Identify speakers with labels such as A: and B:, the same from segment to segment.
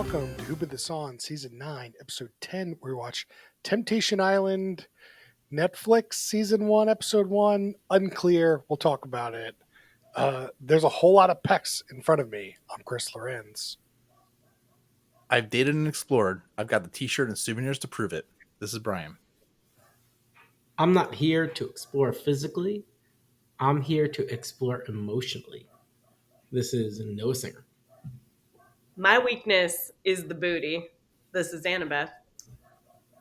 A: welcome to Who Put This On, Season 9, Episode 10, where we watch Temptation Island, Netflix, Season 1, Episode 1. Unclear. We'll talk about it. There's a whole lot of pecs in front of me. I'm Chris Lorenz.
B: I've dated and explored. I've got the t-shirt and souvenirs to prove it. This is Brian.
C: I'm not here to explore physically. I'm here to explore emotionally. This is Noah Singer.
D: My weakness is the booty. This is Annabeth.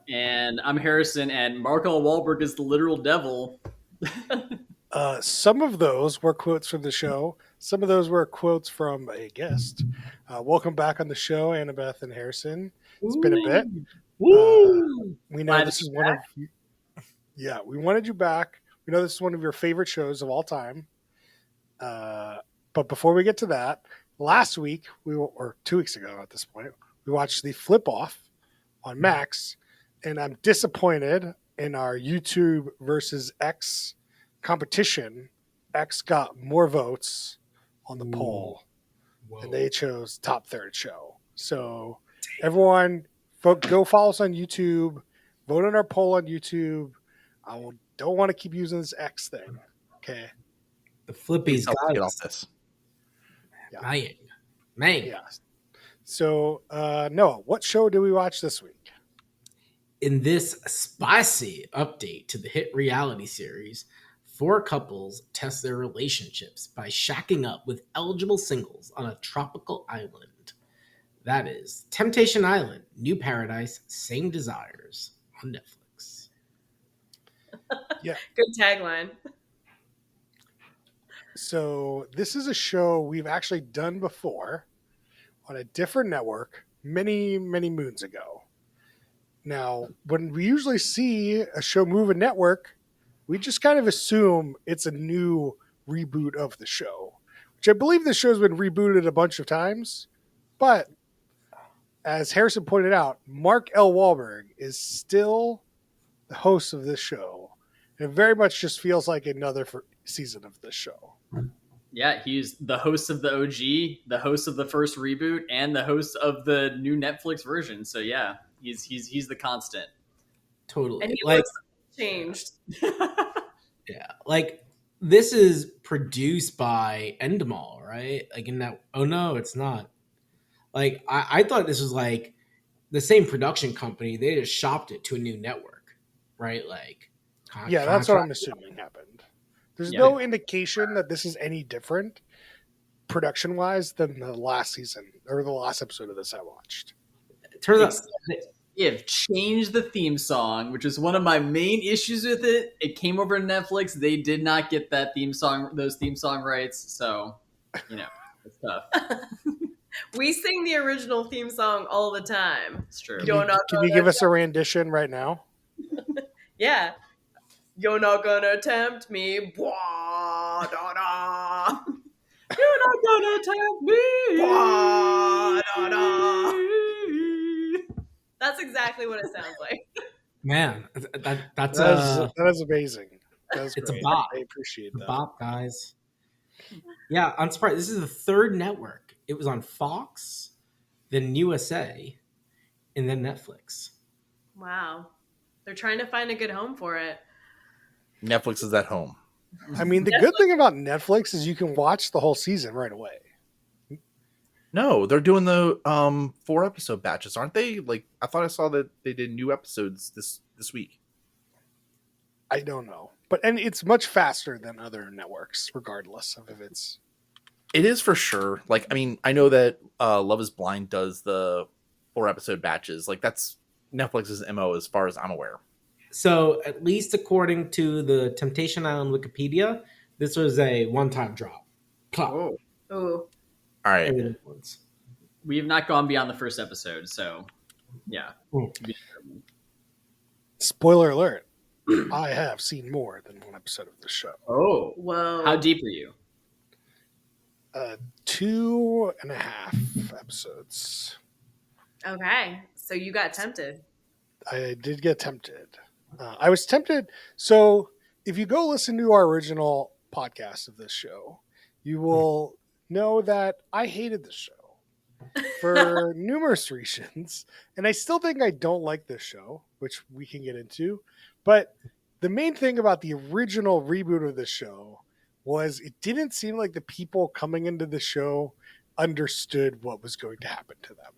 E: And I'm Harrison, and Mark L. Wahlberg is the literal devil.
A: Some of those were quotes from the show. Some of those were quotes from a guest. Welcome back on the show, Annabeth and Harrison. It's been a bit. We know this is one of... Yeah, we wanted you back. We know this is one of your favorite shows of all time. But before we get to that, last week, or 2 weeks ago at this point, we watched the Flip Off on Max, and I'm disappointed in our YouTube versus X competition. X got more votes on the poll, and they chose top third show. So everyone, go follow us on YouTube, vote on our poll on YouTube. Don't want to keep using this X thing. Okay.
C: The Flippies got
B: get off this.
C: Yeah. Man.
A: Yeah. So, Noah, what show did we watch this week?
C: In this spicy update to the hit reality series, 4 couples test their relationships by shacking up with eligible singles on a tropical island. That is Temptation Island, New Paradise, Same Desires on Netflix.
A: Yeah.
D: Good tagline.
A: So this is a show we've actually done before on a different network many, many moons ago. Now, when we usually see a show move a network, we just kind of assume it's a new reboot of the show, which I believe the show's been rebooted a bunch of times. But as Harrison pointed out, Mark L. Wahlberg is still the host of this show. And it very much just feels like another season of this show.
E: Yeah, he's the host of the OG, the host of the first reboot, and the host of the new Netflix version. So yeah, he's the constant.
C: Totally.
D: And he
C: like
D: looks changed.
C: Yeah. Like this is produced by Endemol, right? Like in that no, it's not. Like I thought this was like the same production company. They just shopped it to a new network, right? Like
A: yeah, that's what I'm assuming happened. There's no indication that this is any different production-wise than the last season or the last episode of this I watched.
C: It turns out
E: they have changed the theme song, which is one of my main issues with it. It came over to Netflix. They did not get those theme song rights. So, it's tough.
D: We sing the original theme song all the time.
E: It's true.
A: Can you give us a rendition right now?
D: Yeah. You're not gonna tempt me. Blah, da, da. You're not gonna tempt me. Blah, da, da. That's exactly what it sounds like.
C: Man, that
A: is amazing. That's
C: it's
A: great.
C: A bop.
A: I appreciate that.
C: Bop, guys. Yeah, I'm surprised. This is the third network. It was on Fox, then USA, and then Netflix.
D: Wow. They're trying to find a good home for it.
B: Netflix is at home.
A: I mean, the good thing about Netflix is you can watch the whole season right away.
B: No, they're doing the 4-episode batches, aren't they? Like, I thought I saw that they did new episodes this week.
A: I don't know. And it's much faster than other networks, regardless of if it's...
B: It is for sure. Like, I mean, I know that Love is Blind does the 4-episode batches. Like, that's Netflix's MO as far as I'm aware.
C: So, at least according to the Temptation Island Wikipedia, this was a one-time drop.
E: Oh.
D: Ooh.
B: All right.
E: We have not gone beyond the first episode, so yeah.
A: Spoiler alert. I have seen more than one episode of the show.
E: Oh.
D: Whoa.
E: How deep are you?
A: 2.5 episodes.
D: Okay. So you got tempted.
A: I did get tempted. I was tempted. So if you go listen to our original podcast of this show, you will know that I hated this show. for numerous reasons. And I still think I don't like this show, which we can get into. But the main thing about the original reboot of the show was it didn't seem like the people coming into the show understood what was going to happen to them.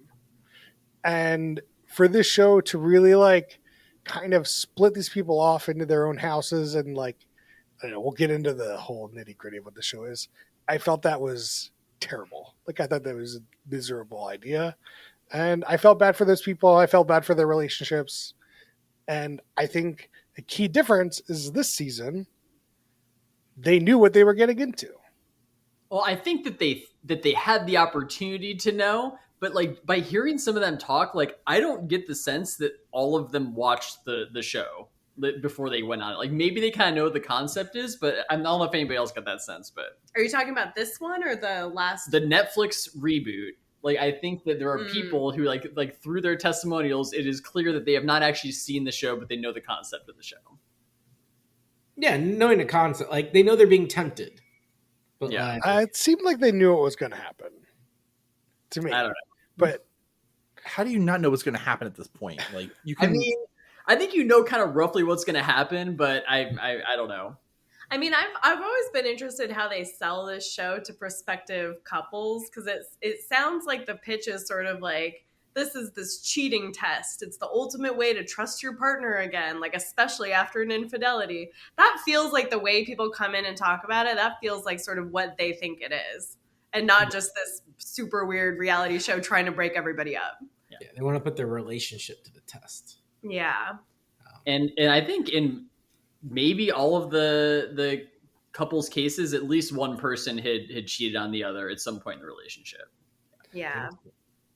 A: And for this show to really like kind of split these people off into their own houses and like, I don't know, we'll get into the whole nitty gritty of what the show is. I felt that was terrible. Like I thought that was a miserable idea. And I felt bad for those people. I felt bad for their relationships. And I think the key difference is this season, they knew what they were getting into.
E: Well, I think that they had the opportunity to know, but like by hearing some of them talk, like I don't get the sense that all of them watched the show before they went on it. Like maybe they kind of know what the concept is, but I don't know if anybody else got that sense. But
D: Are you talking about this one or the last?
E: the Netflix reboot, like I think that there are people who like through their testimonials, it is clear that they have not actually seen the show, but they know the concept of the show.
C: Yeah, knowing the concept, like they know they're being tempted. But
E: Yeah.
C: like,
A: It seemed like they knew what was going to happen to me.
E: I don't know.
A: But
B: How do you not know what's going to happen at this point? Like you can.
E: I mean, I think you know kind of roughly what's going to happen, but I don't know.
D: I mean, I've always been interested in how they sell this show to prospective couples because it sounds like the pitch is sort of like this is this cheating test. It's the ultimate way to trust your partner again, like especially after an infidelity. That feels like the way people come in and talk about it. That feels like sort of what they think it is, and not just this super weird reality show trying to break everybody up.
C: yeah, they want to put their relationship to the test.
D: Yeah.
E: And I think in maybe all of the couples cases, at least one person had cheated on the other at some point in the relationship.
D: Yeah.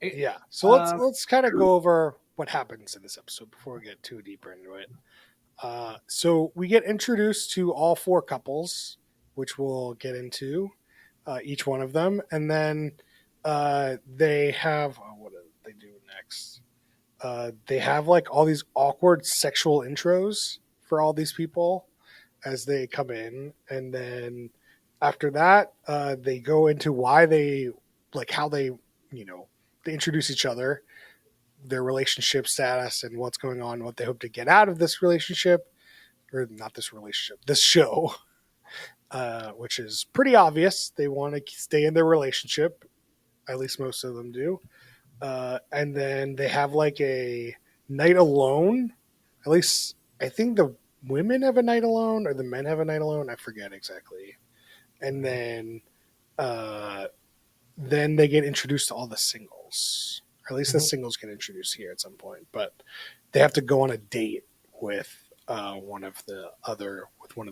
A: yeah, so let's kind of go over what happens in this episode before we get too deeper into it. So we get introduced to all four couples, which we'll get into each one of them, and then they have what do they do next? They have like all these awkward sexual intros for all these people as they come in, and then after that, they go into why they like how they they introduce each other, their relationship status, and what's going on, what they hope to get out of this relationship, or not this relationship, this show, which is pretty obvious. They want to stay in their relationship, at least most of them do. And then they have like a night alone. At least I think the women have a night alone or the men have a night alone. I forget exactly. And then they get introduced to all the singles. Or at least the singles get introduced here at some point. But they have to go on a date with one of the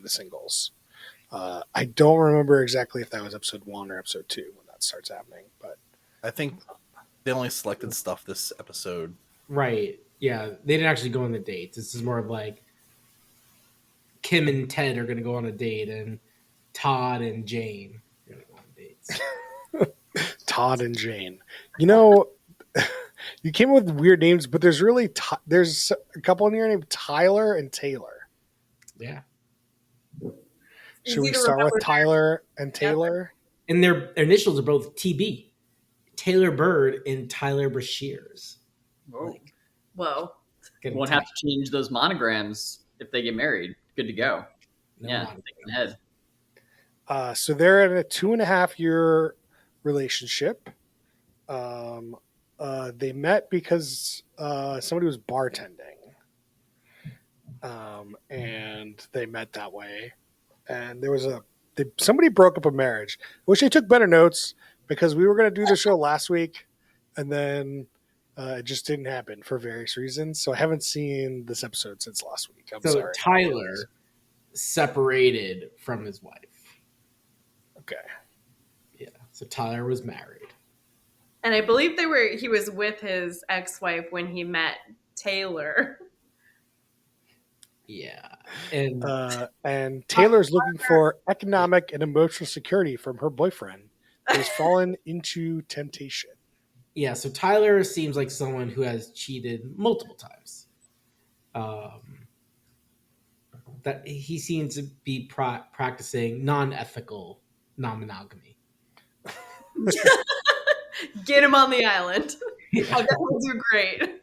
A: singles. I don't remember exactly if that was episode 1 or episode 2 when that starts happening. But
B: I think they only selected stuff this episode.
C: Right. Yeah, they didn't actually go on the dates. This is more of like Kim and Ted are going to go on a date, and Todd and Jane are going to go on dates.
A: Todd and Jane. You know, you came up with weird names, but there's really there's a couple in here named Tyler and Taylor.
C: Yeah.
A: Should we
D: Easy to
A: start with
D: remember.
A: Tyler and Taylor?
C: And their initials are both TB. Taylor Bird and Tyler Brashears. Like,
D: Whoa.
C: getting
E: Won't
C: tight.
E: have to change those monograms if they get married. Good to go.
C: No
E: Yeah,
C: monograms.
E: thinking ahead.
A: So they're in a 2.5-year relationship. They met because somebody was bartending. And they met that way. And there was somebody broke up a marriage. I wish I took better notes because we were going to do the show last week, and then it just didn't happen for various reasons. So I haven't seen this episode since last week. I'm
C: So
A: sorry.
C: Tyler separated from his wife.
A: Okay.
C: Yeah. So Tyler was married.
D: And I believe he was with his ex-wife when he met Taylor.
C: Yeah. And
A: Taylor's looking for economic and emotional security from her boyfriend who has fallen into temptation.
C: yeah, so Tyler seems like someone who has cheated multiple times. That he seems to be practicing non-ethical non-monogamy.
D: Get him on the island. Oh, that will do great.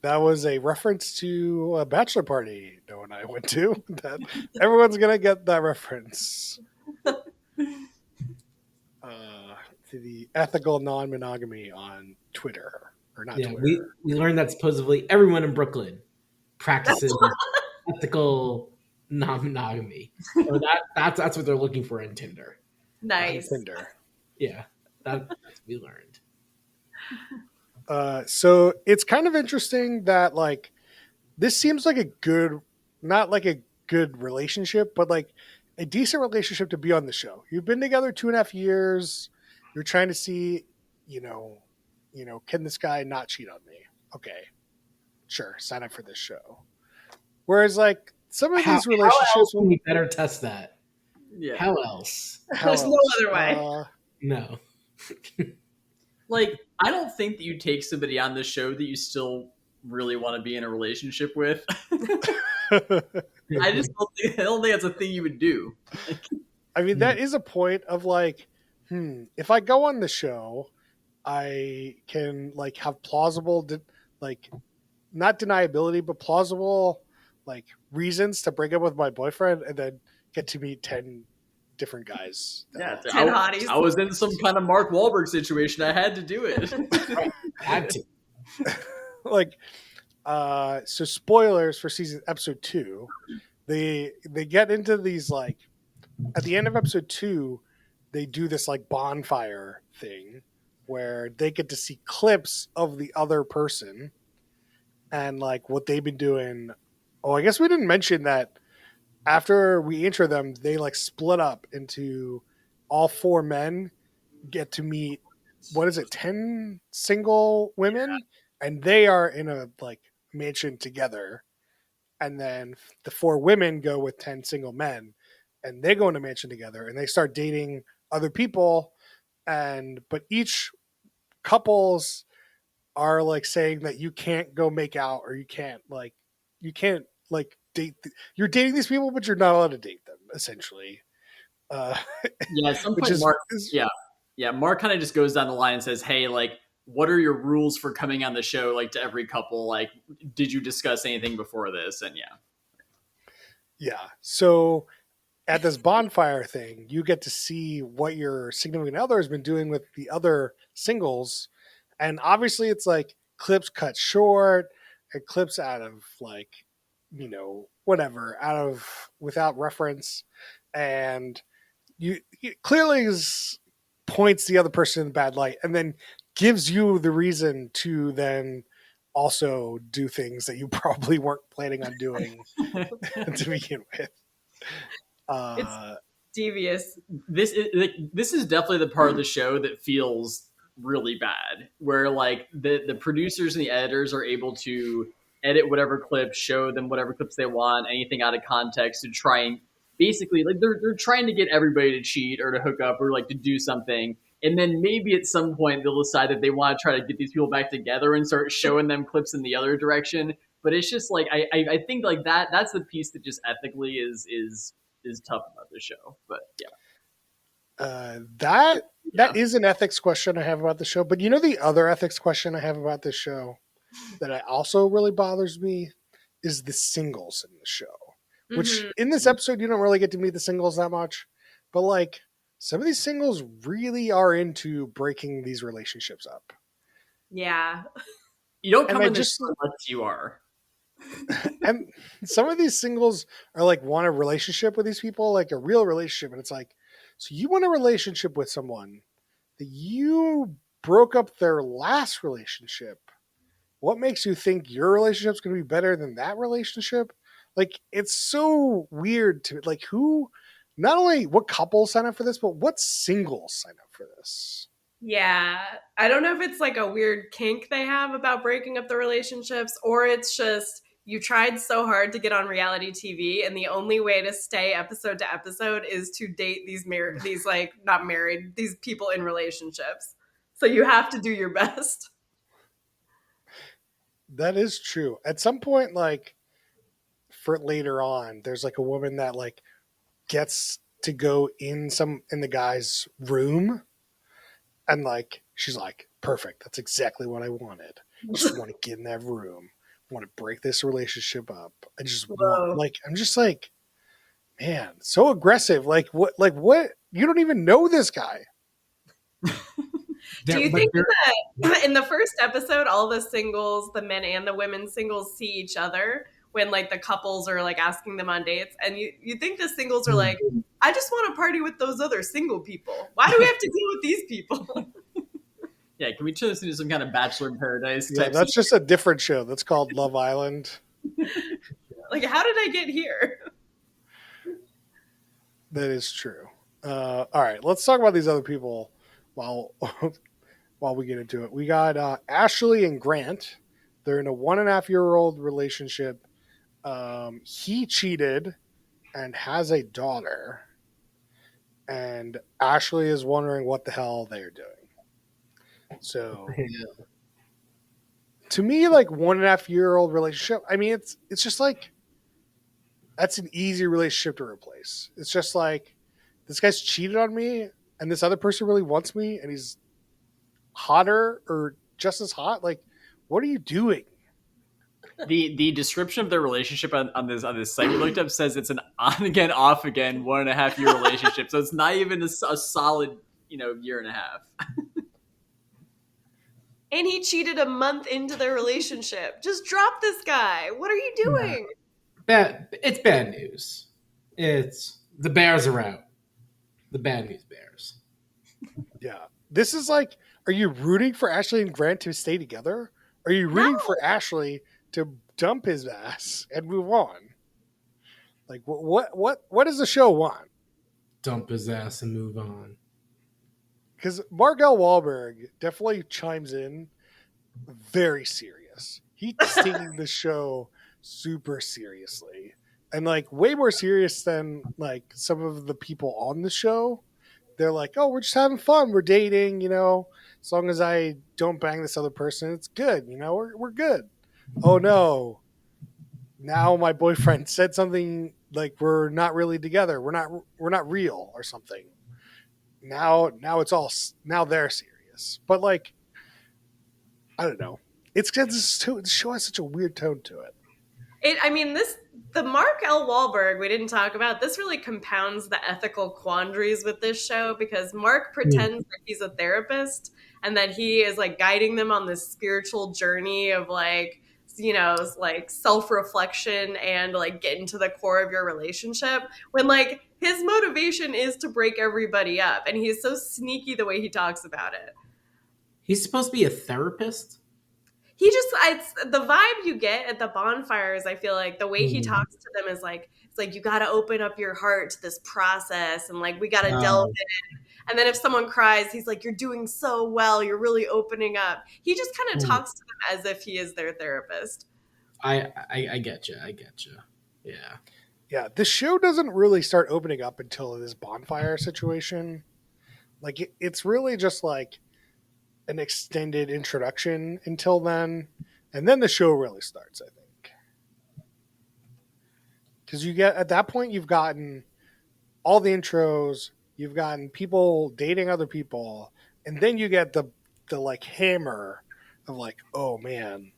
A: That was a reference to a bachelor party Noah and I went to. That everyone's gonna get that reference. To the ethical non-monogamy on Twitter, or not
C: Yeah,
A: Twitter.
C: we learned that supposedly everyone in Brooklyn practices ethical non-monogamy. So that's what they're looking for in Tinder.
D: Nice.
A: Tinder.
C: Yeah, that's what we learned.
A: So it's kind of interesting that like this seems like a good, not like a good relationship, but like a decent relationship to be on the show. You've been together 2.5 years. You're trying to see, can this guy not cheat on me? Okay, sure, sign up for this show. Whereas like some of these relationships,
C: how else can we better test that?
E: Yeah.
C: How else?
D: There's no other way.
C: No.
E: Like, I don't think that you take somebody on the show that you still really want to be in a relationship with. I don't think that's a thing you would do.
A: I mean, that is a point of like, if I go on the show, I can like have plausible, like not deniability, but plausible like reasons to break up with my boyfriend and then get to meet 10 different guys.
E: Yeah,
D: 10 hotties.
E: I was in some kind of Mark Wahlberg situation. I had to do it.
C: Had to.
A: Like, so spoilers for episode 2. They get into these like at the end of episode 2, they do this like bonfire thing where they get to see clips of the other person and like what they've been doing. Oh, I guess we didn't mention that after we intro them, they like split up into all 4 men get to meet, 10 single women, and they are in a like mansion together. And then the 4 women go with 10 single men and they go in a mansion together and they start dating other people. But each couples are like saying that you can't go make out or you can't date. You're dating these people, but you're not allowed to date them essentially.
E: Yeah, at some point, Mark. Mark kind of just goes down the line and says, "Hey, like, what are your rules for coming on the show? Like, to every couple, like, did you discuss anything before this?" And
A: yeah. So at this bonfire thing, you get to see what your significant other has been doing with the other singles, and obviously, it's like clips cut short and clips out of like, whatever, without reference, and you clearly points the other person in the bad light and then gives you the reason to then also do things that you probably weren't planning on doing to begin with.
D: It's devious.
E: this is definitely the part of the show that feels really bad, where like the producers and the editors are able to edit whatever clips, show them whatever clips they want, anything out of context to try and basically like they're trying to get everybody to cheat or to hook up or like to do something. And then maybe at some point they'll decide that they want to try to get these people back together and start showing them clips in the other direction. But it's just like I think like that's the piece that just ethically is tough about the show. But
A: that is an ethics question I have about the show. But the other ethics question I have about this show that also really bothers me is the singles in the show. Which in this episode you don't really get to meet the singles that much, but like some of these singles really are into breaking these relationships up.
D: Yeah.
E: You don't come in this unless you are.
A: And some of these singles are like want a relationship with these people, like a real relationship, and it's like, so you want a relationship with someone that you broke up their last relationship. What makes you think your relationship's going to be better than that relationship? Like, it's so weird to like who, not only what couples sign up for this, but what singles sign up for this.
D: Yeah. I don't know if it's like a weird kink they have about breaking up the relationships, or it's just you tried so hard to get on reality TV and the only way to stay episode to episode is to date these these people in relationships. So you have to do your best.
A: That is true. At some point, like for later on, there's like a woman that like gets to go in the guy's room and like She's like, perfect. That's exactly what I wanted. Just want to get in that room. Want to break this relationship up. I just want,
D: Whoa.
A: like, I'm just like, man, so aggressive. Like what? You don't even know this guy.
D: Do you
C: But
D: think
C: there-
D: that in the first episode, all the singles, the men and the women singles, see each other when like the couples are like asking them on dates? And you think the singles are like, I just want to party with those other single people. Why do we have to deal with these people?
E: Yeah, can we turn this into some kind of Bachelor in Paradise
A: Yeah,
E: type?
A: that's just a different show. That's called Love Island.
D: Like, how did I get here?
A: That is true. All right, let's talk about these other people while while we get into it. We got Ashley and Grant. They're in a 1.5-year-old relationship. He cheated and has a daughter, and Ashley is wondering what the hell they're doing. So, to me, like 1.5-year-old relationship, I mean, it's just like that's an easy relationship to replace. It's just like this guy's cheated on me, and this other person really wants me, and he's hotter or just as hot. Like, what are you doing?
E: The description of their relationship on this site we looked up says it's an on again, off again 1.5 year relationship. So it's not even a solid, year and a half.
D: And he cheated a month into their relationship. Just drop this guy. What are you doing?
C: it's bad news. It's the Bears are out. The bad news Bears.
A: Yeah. This is like, are you rooting for Ashley and Grant to stay together? Are you rooting for Ashley to dump his ass and move on? Like, what does the show want?
C: Dump his ass and move on.
A: Because Mark L. Wahlberg definitely chimes in very serious. He's taking the show super seriously, and like way more serious than like some of the people on the show. They're like, oh, we're just having fun. We're dating, as long as I don't bang this other person, it's good. We're good. Oh no. Now my boyfriend said something like we're not really together. We're not real or something. Now now they're serious. But like, I don't know. It's because the show has such a weird tone to it.
D: The Mark L. Wahlberg we didn't talk about. This really compounds the ethical quandaries with this show because Mark pretends that he's a therapist and that he is like guiding them on this spiritual journey of like, like self-reflection and like getting to the core of your relationship when like his motivation is to break everybody up. And he's so sneaky the way he talks about it.
C: He's supposed to be a therapist.
D: It's the vibe you get at the bonfires. I feel like the way he talks to them is like, it's like, you got to open up your heart to this process. And like, we got to delve in. And then if someone cries, he's like, you're doing so well. You're really opening up. He just kind of talks to them as if he is their therapist.
C: I get you. Yeah.
A: Yeah. The show doesn't really start opening up until this bonfire situation. Like it's really just like an extended introduction until then, and then the show really starts, I think. Because at that point you've gotten all the intros, you've gotten people dating other people, and then you get the like hammer of like, oh man,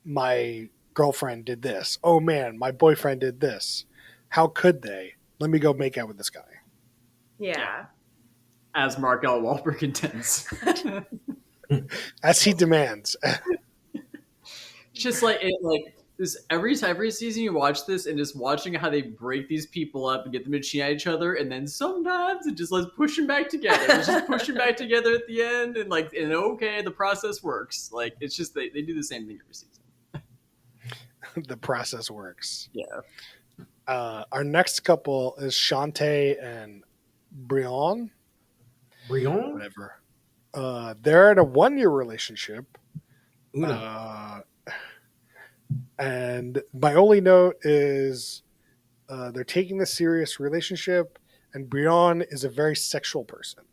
A: my girlfriend did this. Oh man, my boyfriend did this. How could they? Let me go make out with this guy.
D: Yeah.
E: As Mark L. Wahlberg intends.
A: As he demands.
E: Just like this every season you watch this and just watching how they break these people up and get them to cheat at each other, and then sometimes it just lets push them back together. It's just push them back together at the end, and okay, the process works. Like it's just they do the same thing every season.
A: The process works.
E: Yeah.
A: Our next couple is Shantae and Brian. Whatever. They're in a 1-year relationship. And my only note is they're taking this serious relationship, and Brian is a very sexual person.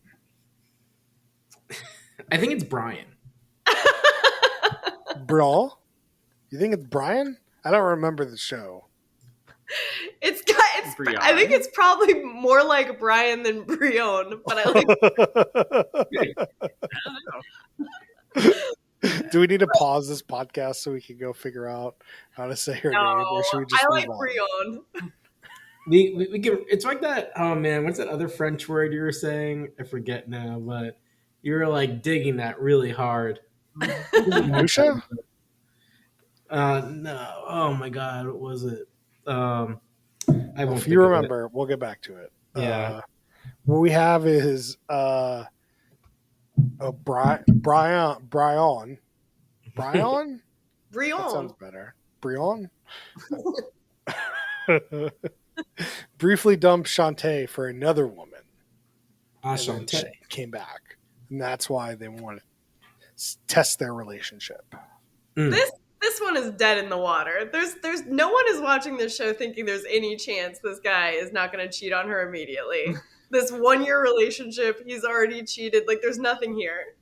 C: I think it's Brian.
A: Brian? You think it's Brian? I don't remember the show.
D: I think it's probably more like Brian than Brion, but I like.
E: I don't know.
A: Do we need to pause this podcast so we can go figure out how to say her name, or should we just
D: I
A: move
D: like
A: on?
D: Brion.
C: We can. It's like that. Oh man, what's that other French word you were saying? I forget now, but you were like digging that really hard.
A: Musha?
C: No. Oh my God, what was it? I won't.
A: If you remember, we'll get back to it.
C: Yeah.
A: What we have is Brian. That sounds
D: Brion.
A: better. Brion. Briefly dumped Shantae for another woman. And then
C: Ashante.
A: she came back, and that's why they want to test their relationship.
D: This one is dead in the water. There's no one is watching this show thinking there's any chance this guy is not going to cheat on her immediately. This 1-year relationship, he's already cheated. Like there's nothing here.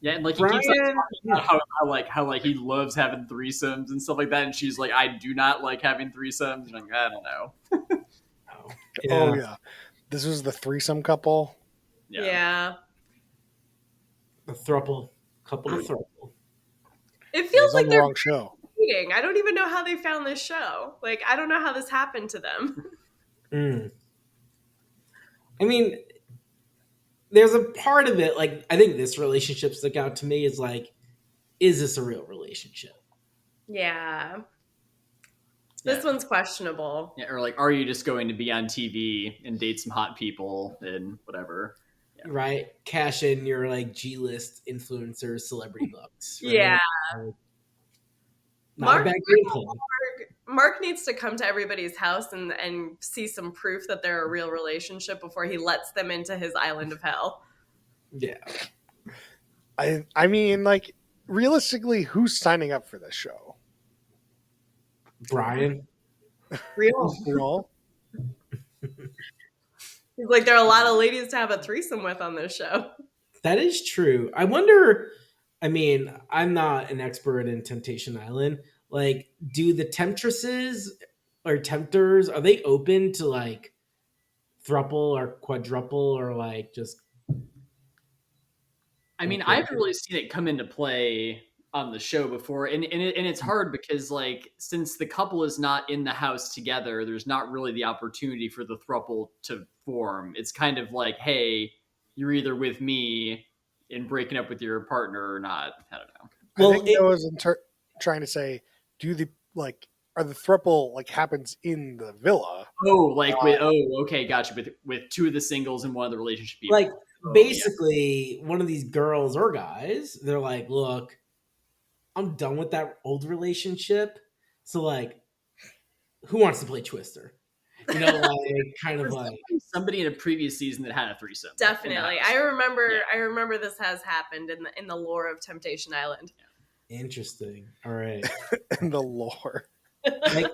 E: Yeah, and like he keeps like, talking about how he loves having threesomes and stuff like that, and she's like, I do not like having threesomes. And I'm like, I don't know.
A: Oh yeah, this was the threesome couple.
D: Yeah.
C: A throuple, couple of throuple.
D: It feels like
A: on the
D: they're
A: wrong show.
D: cheating. I don't even know how they found this show. Like I don't know how this happened to them.
C: I mean, there's a part of it, like, I think this relationship stuck out to me is like, is this a real relationship?
D: Yeah. This one's questionable.
E: Yeah, or like, are you just going to be on TV and date some hot people and whatever?
C: Yeah. Right? Cash in your like G-list influencers, celebrity bucks. Right?
D: Yeah.
C: Not a bad game plan.
D: Mark needs to come to everybody's house and see some proof that they're a real relationship before he lets them into his island of hell.
C: Yeah.
A: I mean, like, realistically, who's signing up for this show?
C: Brian.
D: Real. He's like, there are a lot of ladies to have a threesome with on this show.
C: That is true. I wonder, I mean, I'm not an expert in Temptation Island. Like, do the temptresses or tempters, are they open to like thruple or quadruple or like just?
E: I mean, I haven't really seen it come into play on the show before, and it's hard because like since the couple is not in the house together, there's not really the opportunity for the throuple to form. It's kind of like, hey, you're either with me and breaking up with your partner or not. I don't know.
A: Well, I think I was trying to say, are the throuple like happens in the villa?
E: Oh, like okay, gotcha. With two of the singles and one of the relationship people.
C: Like basically, one of these girls or guys, they're like, look, I'm done with that old relationship. So like, who wants to play Twister? You know, like kind of like
E: somebody in a previous season that had a threesome.
D: Definitely, I remember this has happened in the lore of Temptation Island.
C: Interesting. All right.
A: In the lore.
C: Like,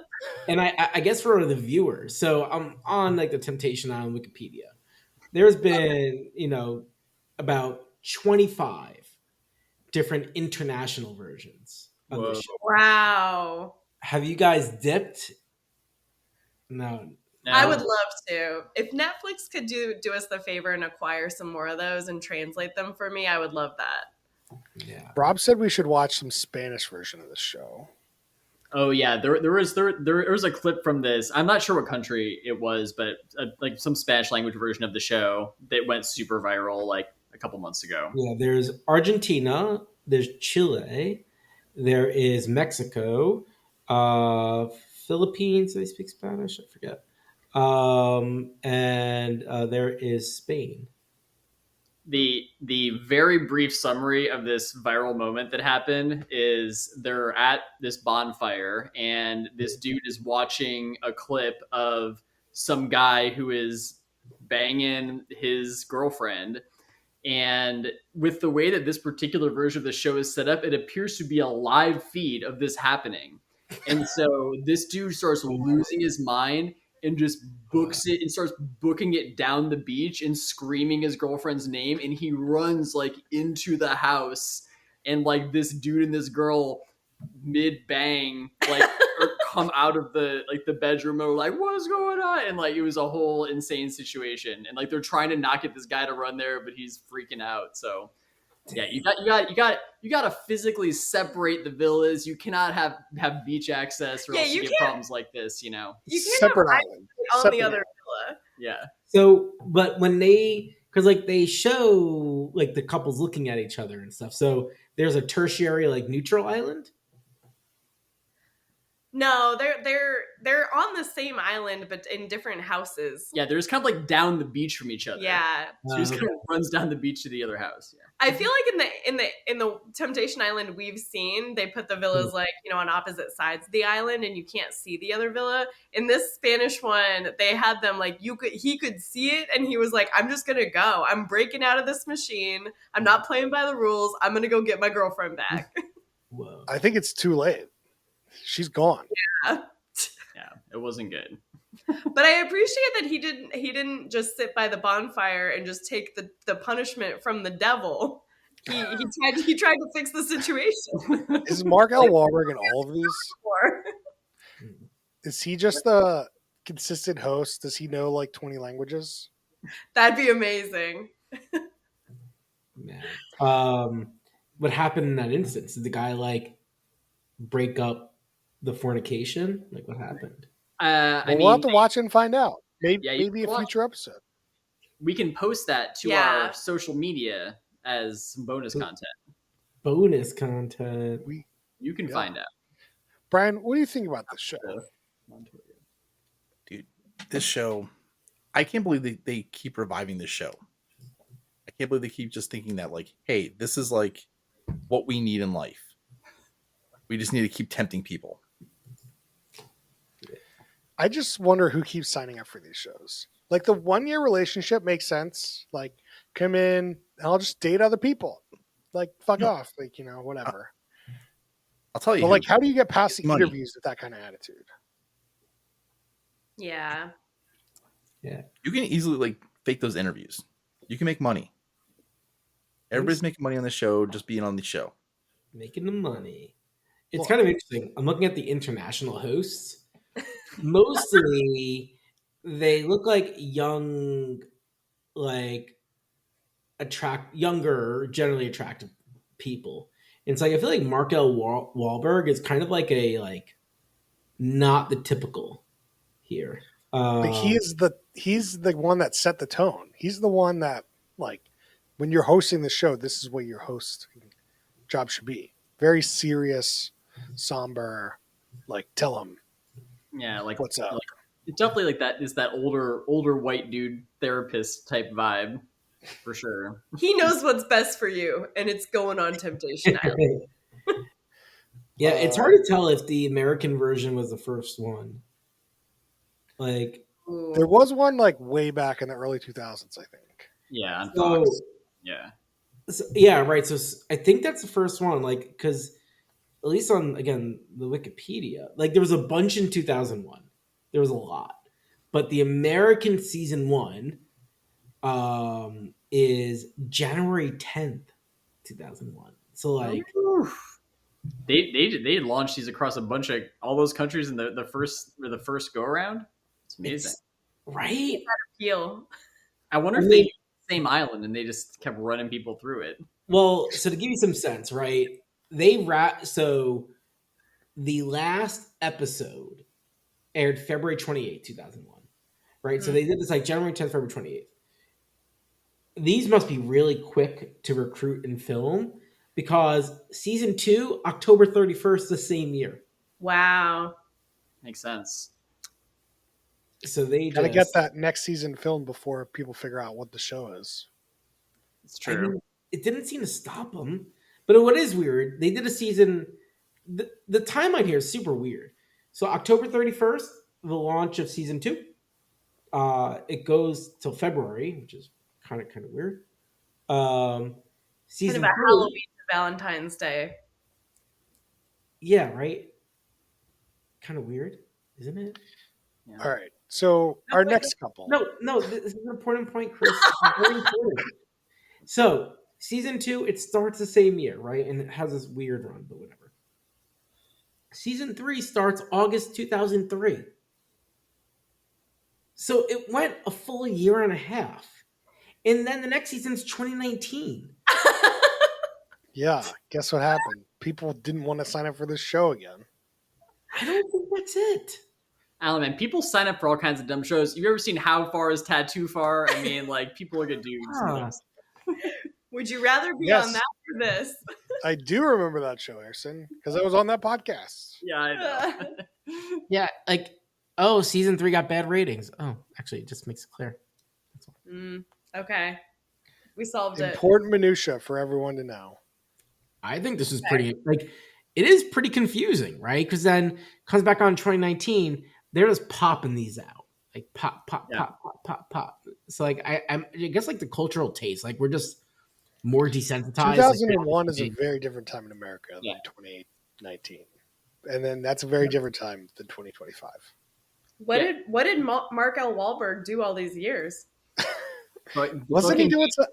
C: and I guess for the viewers, so I'm on like the Temptation Island Wikipedia. There's been, about 25 different international versions of the show.
D: Wow.
C: Have you guys dipped? No.
D: I would love to. If Netflix could do us the favor and acquire some more of those and translate them for me, I would love that.
C: Yeah.
A: Rob said we should watch some Spanish version of this show.
E: Oh yeah, there was a clip from this. I'm not sure what country it was, but like some Spanish language version of the show that went super viral like a couple months ago.
C: Yeah, there's Argentina, there's Chile, there is Mexico, Philippines. Do they speak Spanish? I forget. And there is Spain.
E: The very brief summary of this viral moment that happened is they're at this bonfire and this dude is watching a clip of some guy who is banging his girlfriend. And with the way that this particular version of the show is set up, it appears to be a live feed of this happening. And so this dude starts losing his mind and just books it and starts booking it down the beach and screaming his girlfriend's name. And he runs like into the house, and like this dude and this girl mid bang like are come out of the bedroom and were like, "What's going on?" And like it was a whole insane situation. And like they're trying to not get this guy to run there, but he's freaking out. So yeah, you got to physically separate the villas. You cannot have beach access, or
D: Yeah,
E: else you
D: you
E: get
D: can't-
E: problems like this. You know.
D: You can't
A: Separate
D: have
A: island.
D: on
A: Separate
D: the other
A: island.
D: villa.
E: Yeah.
C: So, but when because like they show like the couples looking at each other and stuff. So there's a tertiary like neutral island.
D: No, they're on the same island but in different houses.
E: Yeah, they're just kind of like down the beach from each other.
D: Yeah.
E: So he just kind of runs down the beach to the other house. Yeah.
D: I feel like in the Temptation Island we've seen, they put the villas like, on opposite sides of the island and you can't see the other villa. In this Spanish one, they had them like he could see it and he was like, I'm just gonna go. I'm breaking out of this machine. I'm not playing by the rules. I'm gonna go get my girlfriend back.
C: Whoa.
A: I think it's too late. She's gone.
D: Yeah.
E: Yeah, it wasn't good.
D: But I appreciate that he didn't just sit by the bonfire and just take the punishment from the devil. He tried to fix the situation.
A: Is Mark L. Wahlberg in all of these? Is he just the consistent host? Does he know like 20 languages?
D: That'd be amazing.
C: Yeah. What happened in that instance? Did the guy like break up the fornication? Like what happened?
A: We'll have to watch it and find out. Maybe,
E: Yeah,
A: maybe a
E: watch.
A: future episode.
E: We can post that to
D: Yeah.
E: our social media as some bonus content.
C: Bonus content.
E: You can
A: Yeah.
E: find out.
A: Brian, what do you think about this show?
B: Dude, this show, I can't believe they keep reviving this show. I can't believe they keep just thinking that, like, hey, this is like what we need in life. We just need to keep tempting people.
A: I just wonder who keeps signing up for these shows. Like the 1 year relationship makes sense. Like come in and I'll just date other people. Like fuck off. Like, whatever.
B: I'll tell you.
A: But like, how do you get past the
B: money.
A: interviews with that kind of attitude?
D: Yeah.
B: You can easily like fake those interviews. You can make money. Everybody's making money on the show, just being on the show.
C: Making the money. It's
A: Well-
C: kind of interesting. I'm looking at the international hosts. Mostly they look like young, like younger, generally attractive people. And it's like I feel like Mark L. Wahlberg is kind of like not the typical here.
A: But he's the one that set the tone. He's the one that like when you're hosting the show, this is what your host job should be. Very serious, somber, like tell him
E: Yeah, like
A: what's up.
E: like, it's definitely like that is that older white dude therapist type vibe for sure.
D: He knows what's best for you, and it's going on Temptation Island.
C: Yeah, it's hard to tell if the American version was the first one. Like,
D: Ooh.
A: There was one like way back in the early 2000s, I think.
E: Yeah, on
C: so,
E: Fox. Yeah.
C: yeah, right. So I think that's the first one. Like, because at least on again the Wikipedia, like there was a bunch in 2001. There was a lot, but the American season 1 is January 10th, 2001. So like,
E: They launched these across a bunch of all those countries in the first go around. It's amazing.
C: right?
D: Appeal.
E: I wonder if they used the same island and they just kept running people through it.
C: Well, so to give you some sense, right? So the last episode aired February 28th, 2001. Right? So they did this like January 10th, February 28th. These must be really quick to recruit and film because season 2, October 31st, the same year.
D: Wow.
E: Makes sense.
C: So they
A: Gotta
C: just
A: get that next season filmed before people figure out what the show is.
E: It's
C: I
E: true.
C: mean, it didn't seem to stop them. But what is weird, they did a season. The timeline here is super weird. So October 31st, the launch of season 2. It goes till February, which is kind of weird. Season
D: Kind of a
C: 3,
D: Halloween to Valentine's Day.
C: yeah, right. Kind of weird, isn't it?
E: Yeah.
A: All right. So
D: No,
A: our
D: wait,
A: next couple.
C: No, this is an important point, Chris. Very important. So season 2, it starts the same year, right? And it has this weird run, but whatever. Season 3 starts August 2003. So it went a full year and a half. And then the next season's 2019.
A: Yeah, guess what happened? People didn't want to sign up for this show again.
C: I don't think that's it.
E: I don't know, man. People sign up for all kinds of dumb shows. Have you ever seen How Far Is Tattoo Far? I mean, like, people are gonna do some
C: Huh.
E: dumb stuff.
D: Would you rather be
A: Yes.
D: on that or this?
A: I do remember that show, Harrison, because I was on that podcast.
E: Yeah, I know.
C: Yeah, like, season 3 got bad ratings. Oh, actually, it just makes it clear.
D: Okay. We solved it.
A: Important minutia for everyone to know.
C: I think this is pretty, like, it is pretty confusing, right? Because then comes back on 2019, they're just popping these out. Like, pop, pop,
E: Yeah.
C: pop, pop, pop, pop. So, like, I guess, like, the cultural taste, like, we're just more desensitized.
A: 2001 is a very different time in America than
E: Yeah.
A: 2019. And then that's a very different time than 2025.
D: What did Mark L. Wahlberg do all these years?
E: But
A: Wasn't he doing some,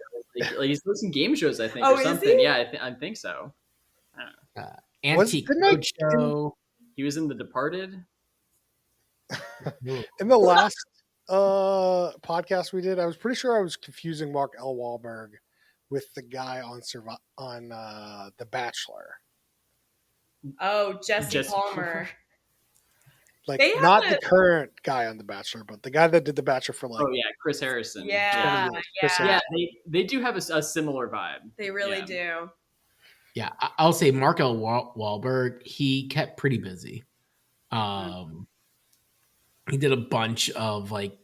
E: like he's doing some game shows, I think,
D: Oh,
E: or
D: is
E: something.
D: he?
E: Yeah, I think so.
C: Antique
A: didn't I-
C: Roadshow.
E: He was in The Departed.
A: in the last podcast we did, I was pretty sure I was confusing Mark L. Wahlberg with the guy on The Bachelor.
D: Oh, Jesse
E: Jesse
D: Palmer.
A: Like,
D: They have
A: not
D: a-
A: the current guy on The Bachelor, but the guy that did The Bachelor for like
E: Oh yeah, Chris Harrison.
D: Yeah,
A: Chris
D: yeah.
E: yeah. They do have a similar vibe.
D: They really
E: Yeah.
D: do.
C: Yeah, I'll say Mark L. Wahlberg, he kept pretty busy. He did a bunch of like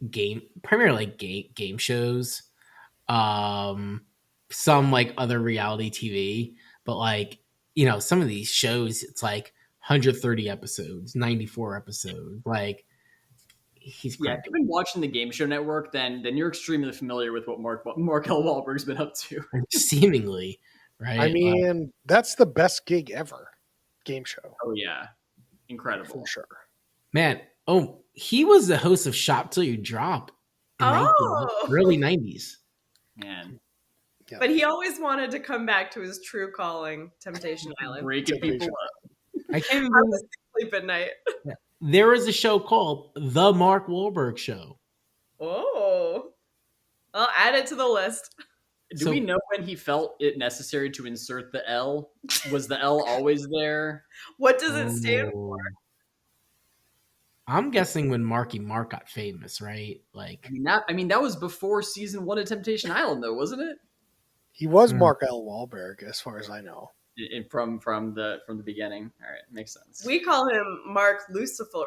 C: primarily game shows, some like other reality TV, but like, some of these shows, it's like 130 episodes, 94 episodes. Like, he's
E: Yeah, if you've been watching the Game Show Network, then you're extremely familiar with what Mark L. Wahlberg's been up to.
C: seemingly, right?
A: I mean, that's the best gig ever. Game show.
E: Oh yeah, incredible.
A: For sure.
C: Man, he was the host of Shop Till You Drop in early 90s.
E: Man,
A: Yeah.
D: But he always wanted to come back to his true calling, Temptation Island.
E: breaking people up.
C: I can't
D: I
C: remember.
D: was asleep at night.
C: There is a show called The Mark Wahlberg Show.
D: Oh. I'll add it to the list.
E: Do we know when he felt it necessary to insert the L? Was the L always there?
D: What does it stand for?
C: I'm guessing when Marky Mark got famous, right? Like,
E: I mean that was before season 1 of Temptation Island, though, wasn't it?
A: He was Mark L. Wahlberg, as far as I know.
E: From the beginning. All right, makes sense.
D: We call him Mark Lucifer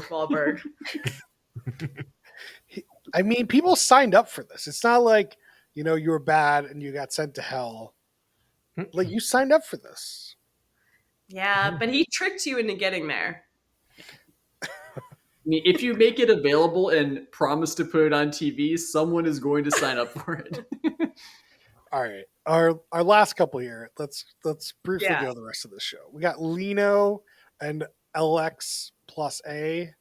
D: Wahlberg.
A: I mean, people signed up for this. It's not like, you were bad and you got sent to hell. Like, you signed up for this.
D: Yeah, but he tricked you into getting there.
E: I mean, if you make it available and promise to put it on TV, someone is going to sign up for it.
A: All right. Our last couple here. Let's briefly
D: Yeah.
A: go the rest of the show. We got Lino and LX plus A.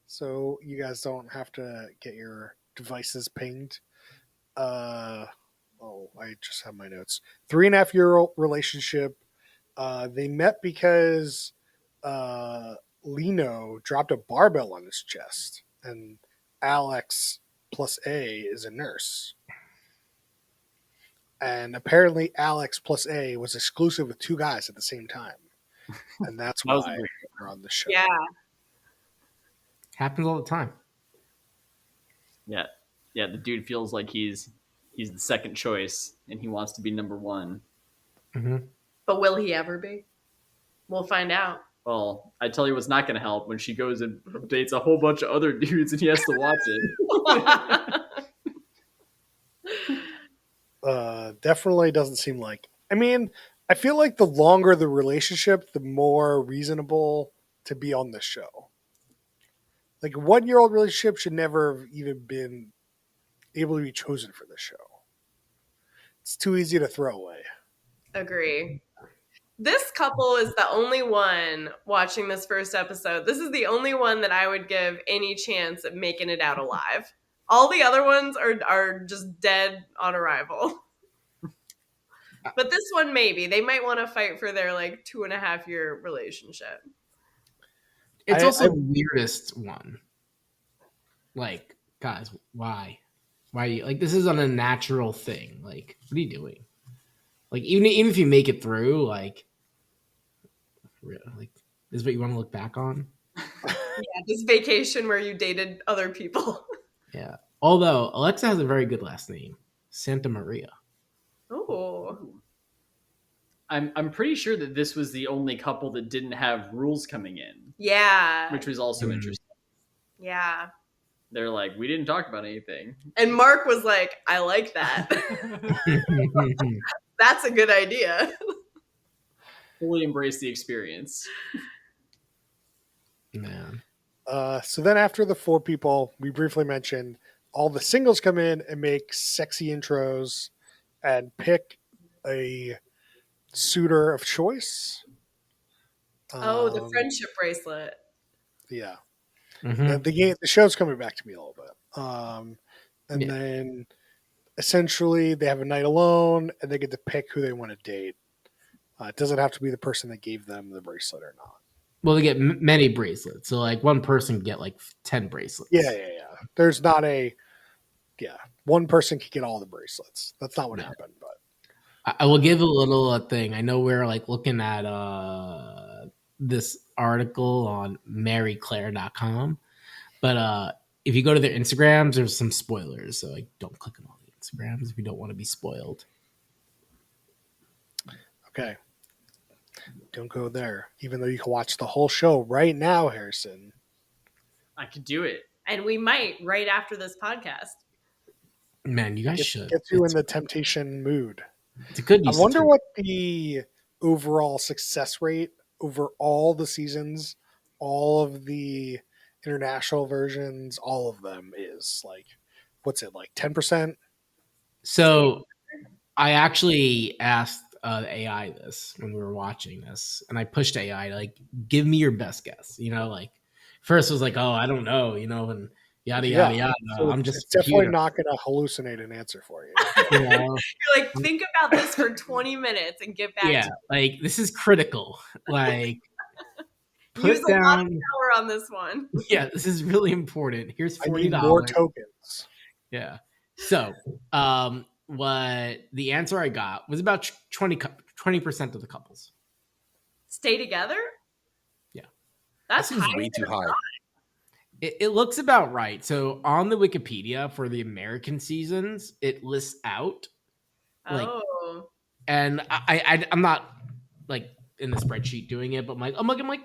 A: So you guys don't have to get your devices pinged. I just have my notes. 3.5-year relationship. They met because Lino dropped a barbell on his chest, and Alex plus A is a nurse. And apparently Alex plus A was exclusive with two guys at the same time. And that's
E: That was
A: why
E: weird.
A: they're on the show.
D: Yeah.
C: happens all the time.
E: Yeah, the dude feels like he's the second choice, and he wants to be number one.
C: Mm-hmm.
D: But will he ever be? We'll find out.
E: Well, I tell you what's not going to help when she goes and dates a whole bunch of other dudes, and he has to watch it.
A: Definitely doesn't seem like. I mean, I feel like the longer the relationship, the more reasonable to be on this show. Like, a 1-year-old relationship should never have even been able to be chosen for this show. It's too easy to throw away.
D: Agree. This couple is the only one watching this first episode. This is the only one that I would give any chance of making it out alive. All the other ones are just dead on arrival. But this one, maybe. They might want to fight for their 2.5-year relationship.
C: It's also the weirdest one. Like, guys, why? Why do you like this is an unnatural thing? Like, what are you doing? Like, even if you make it through, like this is what you want to look back on?
D: Yeah, this vacation where you dated other people.
C: Yeah. Although Alexa has a very good last name, Santa Maria.
D: Oh.
E: I'm pretty sure that this was the only couple that didn't have rules coming in,
D: Yeah.
E: which was also interesting.
D: Yeah.
E: They're like, we didn't talk about anything.
D: And Mark was like, I like that. That's a good idea.
E: Fully embrace the experience.
C: Man.
A: So then after the 4 people we briefly mentioned, all the singles come in and make sexy intros and pick a suitor of choice.
D: The friendship bracelet.
A: Yeah.
C: Mm-hmm.
A: The show's coming back to me a little bit. Then essentially they have a night alone and they get to pick who they want to date. It doesn't have to be the person that gave them the bracelet or not.
C: Well, they get many bracelets. So, like, one person get, like, 10 bracelets.
A: Yeah. There's not one person can get all the bracelets. That's not what happened, but
C: I will give a little thing. I know we're, like, looking at this article on maryclaire.com, but if you go to their Instagrams, there's some spoilers. So, like, don't click on all the Instagrams if you don't want to be spoiled.
A: okay. Don't go there, even though you can watch the whole show right now, Harrison.
E: I could do it.
D: And we might right after this podcast.
C: Man, you guys should.
A: Get you in the temptation mood.
C: It's a good
A: I
C: use
A: wonder
C: of
A: what the overall success rate over all the seasons, all of the international versions, all of them is. Like, what's it, like 10%?
C: So I actually asked the AI this when we were watching this, and I pushed AI to like give me your best guess. You know, like first was like, oh, I don't know, you know, and yada yada yada.
A: So
C: I'm just
A: it's definitely not going to hallucinate an answer for you.
C: you know?
D: You're like, think about this for 20 minutes and get back
C: Yeah,
D: to
C: like this is critical. Like
D: it. Use
C: put
D: a lot of
C: down.
D: power on this one.
C: Yeah, this is really important. Here's
A: I
C: $40.
A: need more tokens.
C: Yeah. So, what the answer I got was about 20% of the couples.
D: Stay together?
C: Yeah.
D: That's
B: That seems
D: higher
B: way too
D: than
B: high.
C: It looks about right. So on the Wikipedia for the American seasons, it lists out like,
D: Oh.
C: and I'm not like in the spreadsheet doing it, but I'm like,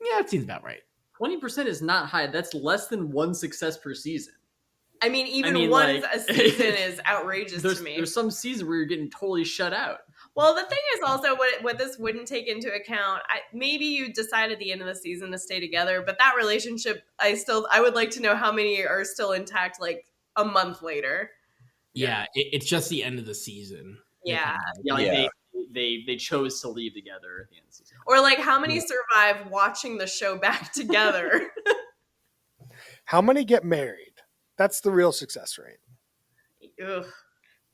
C: yeah, it seems about right.
E: 20% is not high. That's less than one success per season.
D: I mean, even
E: I mean,
D: once
E: like,
D: a season is outrageous to me.
E: There's some season where you're getting totally shut out.
D: Well, the thing is also what this wouldn't take into account. Maybe you decide at the end of the season to stay together, but that relationship, I would like to know how many are still intact, like a month later.
C: Yeah, it's just the end of the season.
D: Yeah,
E: Like they chose to leave together at the end of the season.
D: or like how many survive watching the show back together?
A: How many get married? That's the real success rate.
D: Ugh.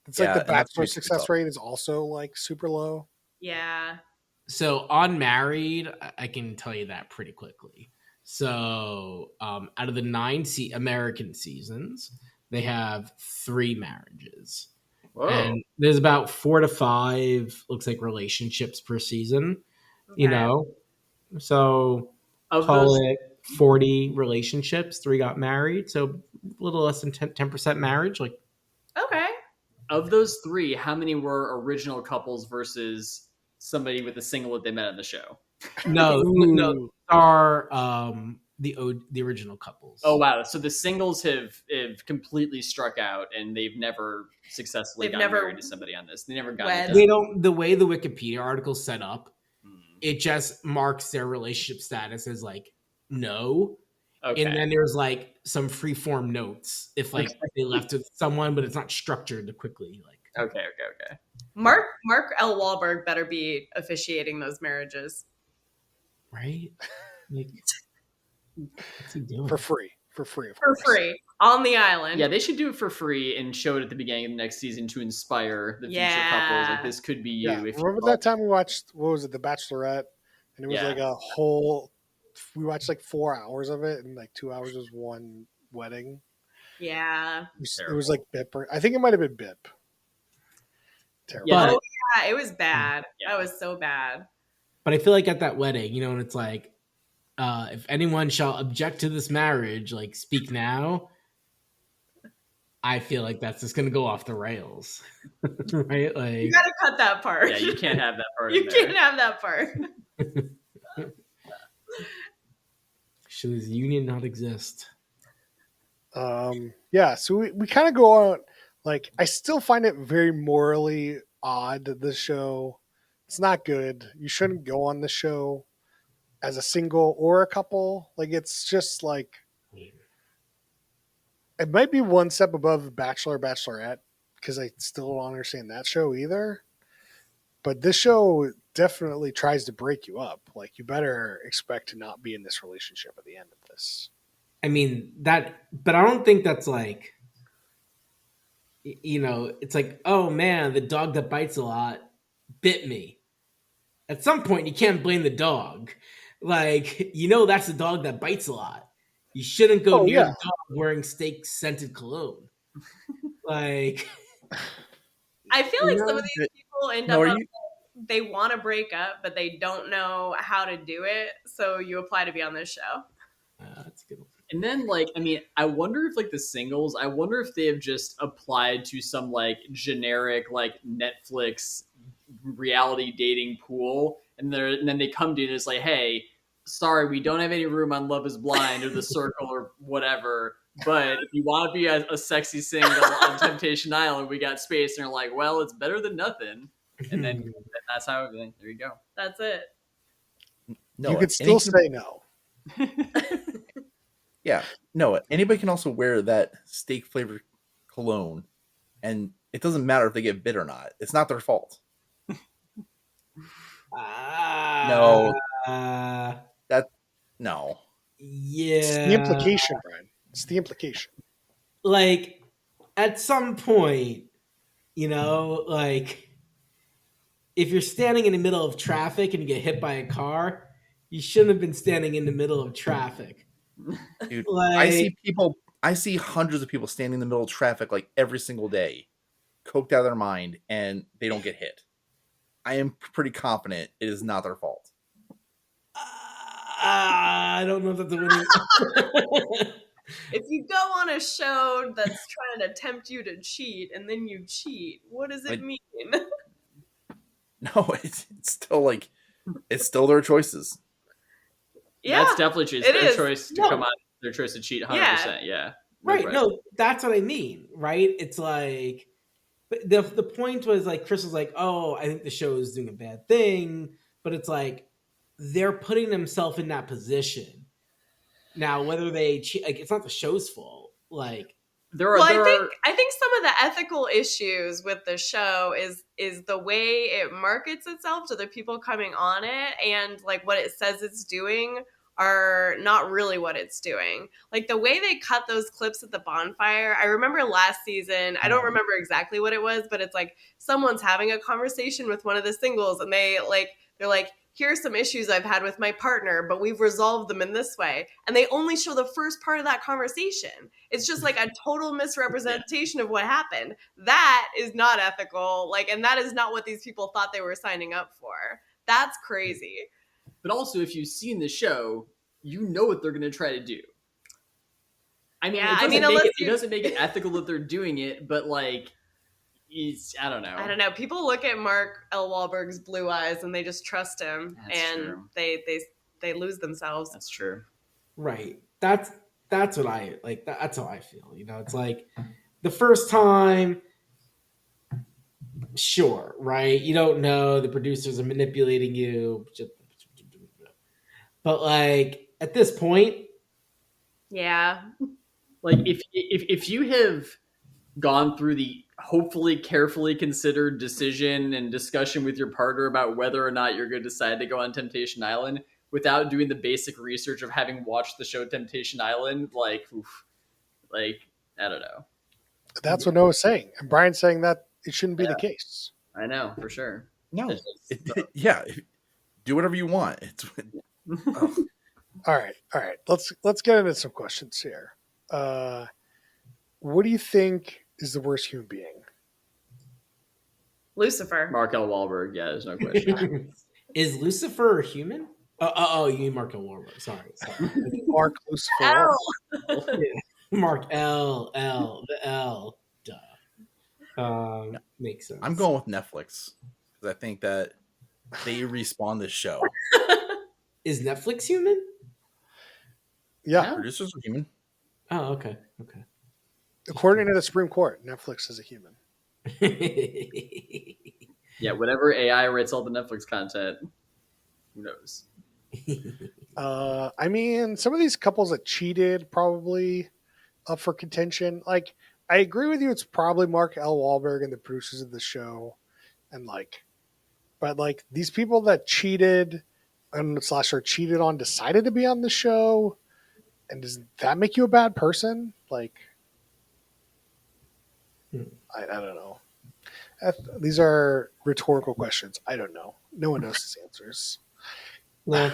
A: It's like
B: Yeah,
A: the
B: and that's
A: Bachelor
B: really
A: success
B: tough.
A: rate is also like super low.
D: Yeah.
C: So on Married, I can tell you that pretty quickly. So out of the 9 American seasons, they have 3 marriages.
E: Whoa.
C: And there's about 4 to 5, looks like, relationships per season.
D: Okay.
C: You know, so
E: Of
C: call
E: those,
C: it 40 relationships. 3 got married, so a little less than 10% marriage. Like,
D: Okay.
E: of those 3, how many were original couples versus somebody with a single that they met on the show?
C: no, are the original couples.
E: Oh wow! So the singles have completely struck out, and they've never successfully
D: They've
E: gotten
D: never
E: married to somebody on this. They never got
D: wed.
E: it.
C: They don't. The way the Wikipedia article's set up,
E: Hmm.
C: it just marks their relationship status as like no,
E: Okay.
C: and then there's like some freeform notes if like they left with someone, but it's not structured to quickly like.
E: Okay.
D: Mark L. Wahlberg better be officiating those marriages.
C: Right? Like, what's he doing?
A: For free. Of
D: For
A: course.
D: free. On the island.
E: Yeah, they should do it for free and show it at the beginning of the next season to inspire the future couples. Like this could be you.
A: Yeah.
E: If
A: Remember that time we watched, what was it, The Bachelorette? And it was
E: Yeah.
A: like a whole we watched like 4 hours of it, and like 2 hours was one wedding.
D: Yeah.
A: It was like Bip. I think it might have been Bip. Terrible.
E: Yeah,
C: But-
D: Yeah, it was bad. That was so bad.
C: But I feel like at that wedding, you know, and it's like, if anyone shall object to this marriage, like speak now. I feel like that's just gonna go off the rails, right? Like
D: You gotta cut that part.
E: Yeah, you can't have that part.
D: You
E: in there.
D: can't have that part.
C: should this union not exist?
A: Yeah, so we kind of go on. Like, I still find it very morally odd. The show, it's not good. You shouldn't go on the show as a single or a couple. Like, it's just like it might be one step above Bachelor Bachelorette because I still don't understand that show either. But this show definitely tries to break you up. Like, you better expect to not be in this relationship at the end of this.
C: I mean that, but I don't think that's like, you know, it's like, oh man, the dog that bites a lot bit me. At some point, you can't blame the dog. Like, you know, that's the dog that bites a lot. You shouldn't go near the dog wearing steak scented cologne. Like,
D: I feel like some of these
B: But-
D: people end
B: No,
D: up
B: are
D: on,
B: you?
D: they want to break up, but they don't know how to do it. So you apply to be on this show.
C: that's a good one.
E: And then, like, I mean, I wonder if, like, the singles, I wonder if they have just applied to some, like, generic, like, Netflix reality dating pool. And then they come to you and it's like, hey, sorry, we don't have any room on Love is Blind or The Circle or whatever. But if you want to be a sexy single on Temptation Island, we got space. And they're like, well, it's better than nothing. And then that's how everything, there you go.
D: That's it.
B: No,
A: You could still say no.
B: Yeah, no. Anybody can also wear that steak flavored cologne, and it doesn't matter if they get bit or not. It's not their fault. No. No.
C: Yeah.
A: It's the implication, Brian. It's the implication.
C: Like, at some point, you know, like, if you're standing in the middle of traffic and you get hit by a car, you shouldn't have been standing in the middle of traffic.
B: Dude,
C: Like,
B: I see hundreds of people standing in the middle of traffic like every single day, coked out of their mind, and they don't get hit. I am pretty confident it is not their fault.
C: I don't know if that's a winning.
D: If you go on a show that's trying to tempt you to cheat and then you cheat, what does it mean?
B: No, it's still like it's still their choices.
D: Yeah,
E: That's definitely true. It's
D: it
E: their
D: is.
E: choice to
C: No.
E: come on, their choice to cheat 100%. Yeah. You're
C: Right. No, that's what I mean. Right. It's like, but the point was like, Chris was like, oh, I think the show is doing a bad thing. But it's like, they're putting themselves in that position. Now, whether they cheat, like, it's not the show's fault. Like,
D: Well, I think some of the ethical issues with the show is the way it markets itself to the people coming on it, and like what it says it's doing are not really what it's doing. Like the way they cut those clips at the bonfire. I remember last season, I don't remember exactly what it was, but it's like someone's having a conversation with one of the singles and they're like, here's some issues I've had with my partner, but we've resolved them in this way. And they only show the first part of that conversation. It's just like a total misrepresentation of what happened. That is not ethical. Like, and that is not what these people thought they were signing up for. That's crazy.
E: But also, if you've seen the show, you know what they're going to try to do. I mean,
D: Yeah,
E: it doesn't make it ethical that they're doing it, but like, I don't know.
D: I don't know. People look at Mark L. Wahlberg's blue eyes and they just trust him,
E: That's
D: and
E: true.
D: they lose themselves.
E: That's true.
C: right. That's what I like. That's how I feel. You know, it's like the first time, sure, right? You don't know, the producers are manipulating you, but like at this point,
D: Yeah.
E: Like, if you have gone through the hopefully carefully considered decision and discussion with your partner about whether or not you're going to decide to go on Temptation Island without doing the basic research of having watched the show Temptation Island, like, oof, like, I don't know.
A: That's what Noah's saying. And Brian's saying that it shouldn't be the case.
E: I know for sure.
B: No,
E: It's just-
B: yeah, do whatever you want. It's
A: All right. Let's get into some questions here. What do you think is the worst human being?
D: Lucifer.
E: Mark L. Wahlberg. Yeah, there's no question.
C: Is Lucifer a human? Oh, you mean Mark Wahlberg. Sorry.
A: Mark Lucifer
D: L.
A: Wahlberg.
C: Mark the L. Duh. Makes sense.
B: I'm going with Netflix because I think that they respawn this show.
C: Is Netflix human?
A: Yeah,
B: Producers are human.
C: Oh, okay.
A: according to the Supreme Court, Netflix is a human.
E: Yeah, whatever AI writes all the Netflix content, who knows?
A: I mean, some of these couples that cheated probably up for contention. Like, I agree with you. It's probably Mark L. Wahlberg and the producers of the show, and but these people that cheated and slash are cheated on decided to be on the show, and does that make you a bad person? Like, I don't know. These are rhetorical questions. I don't know. No one knows these answers.
C: Well,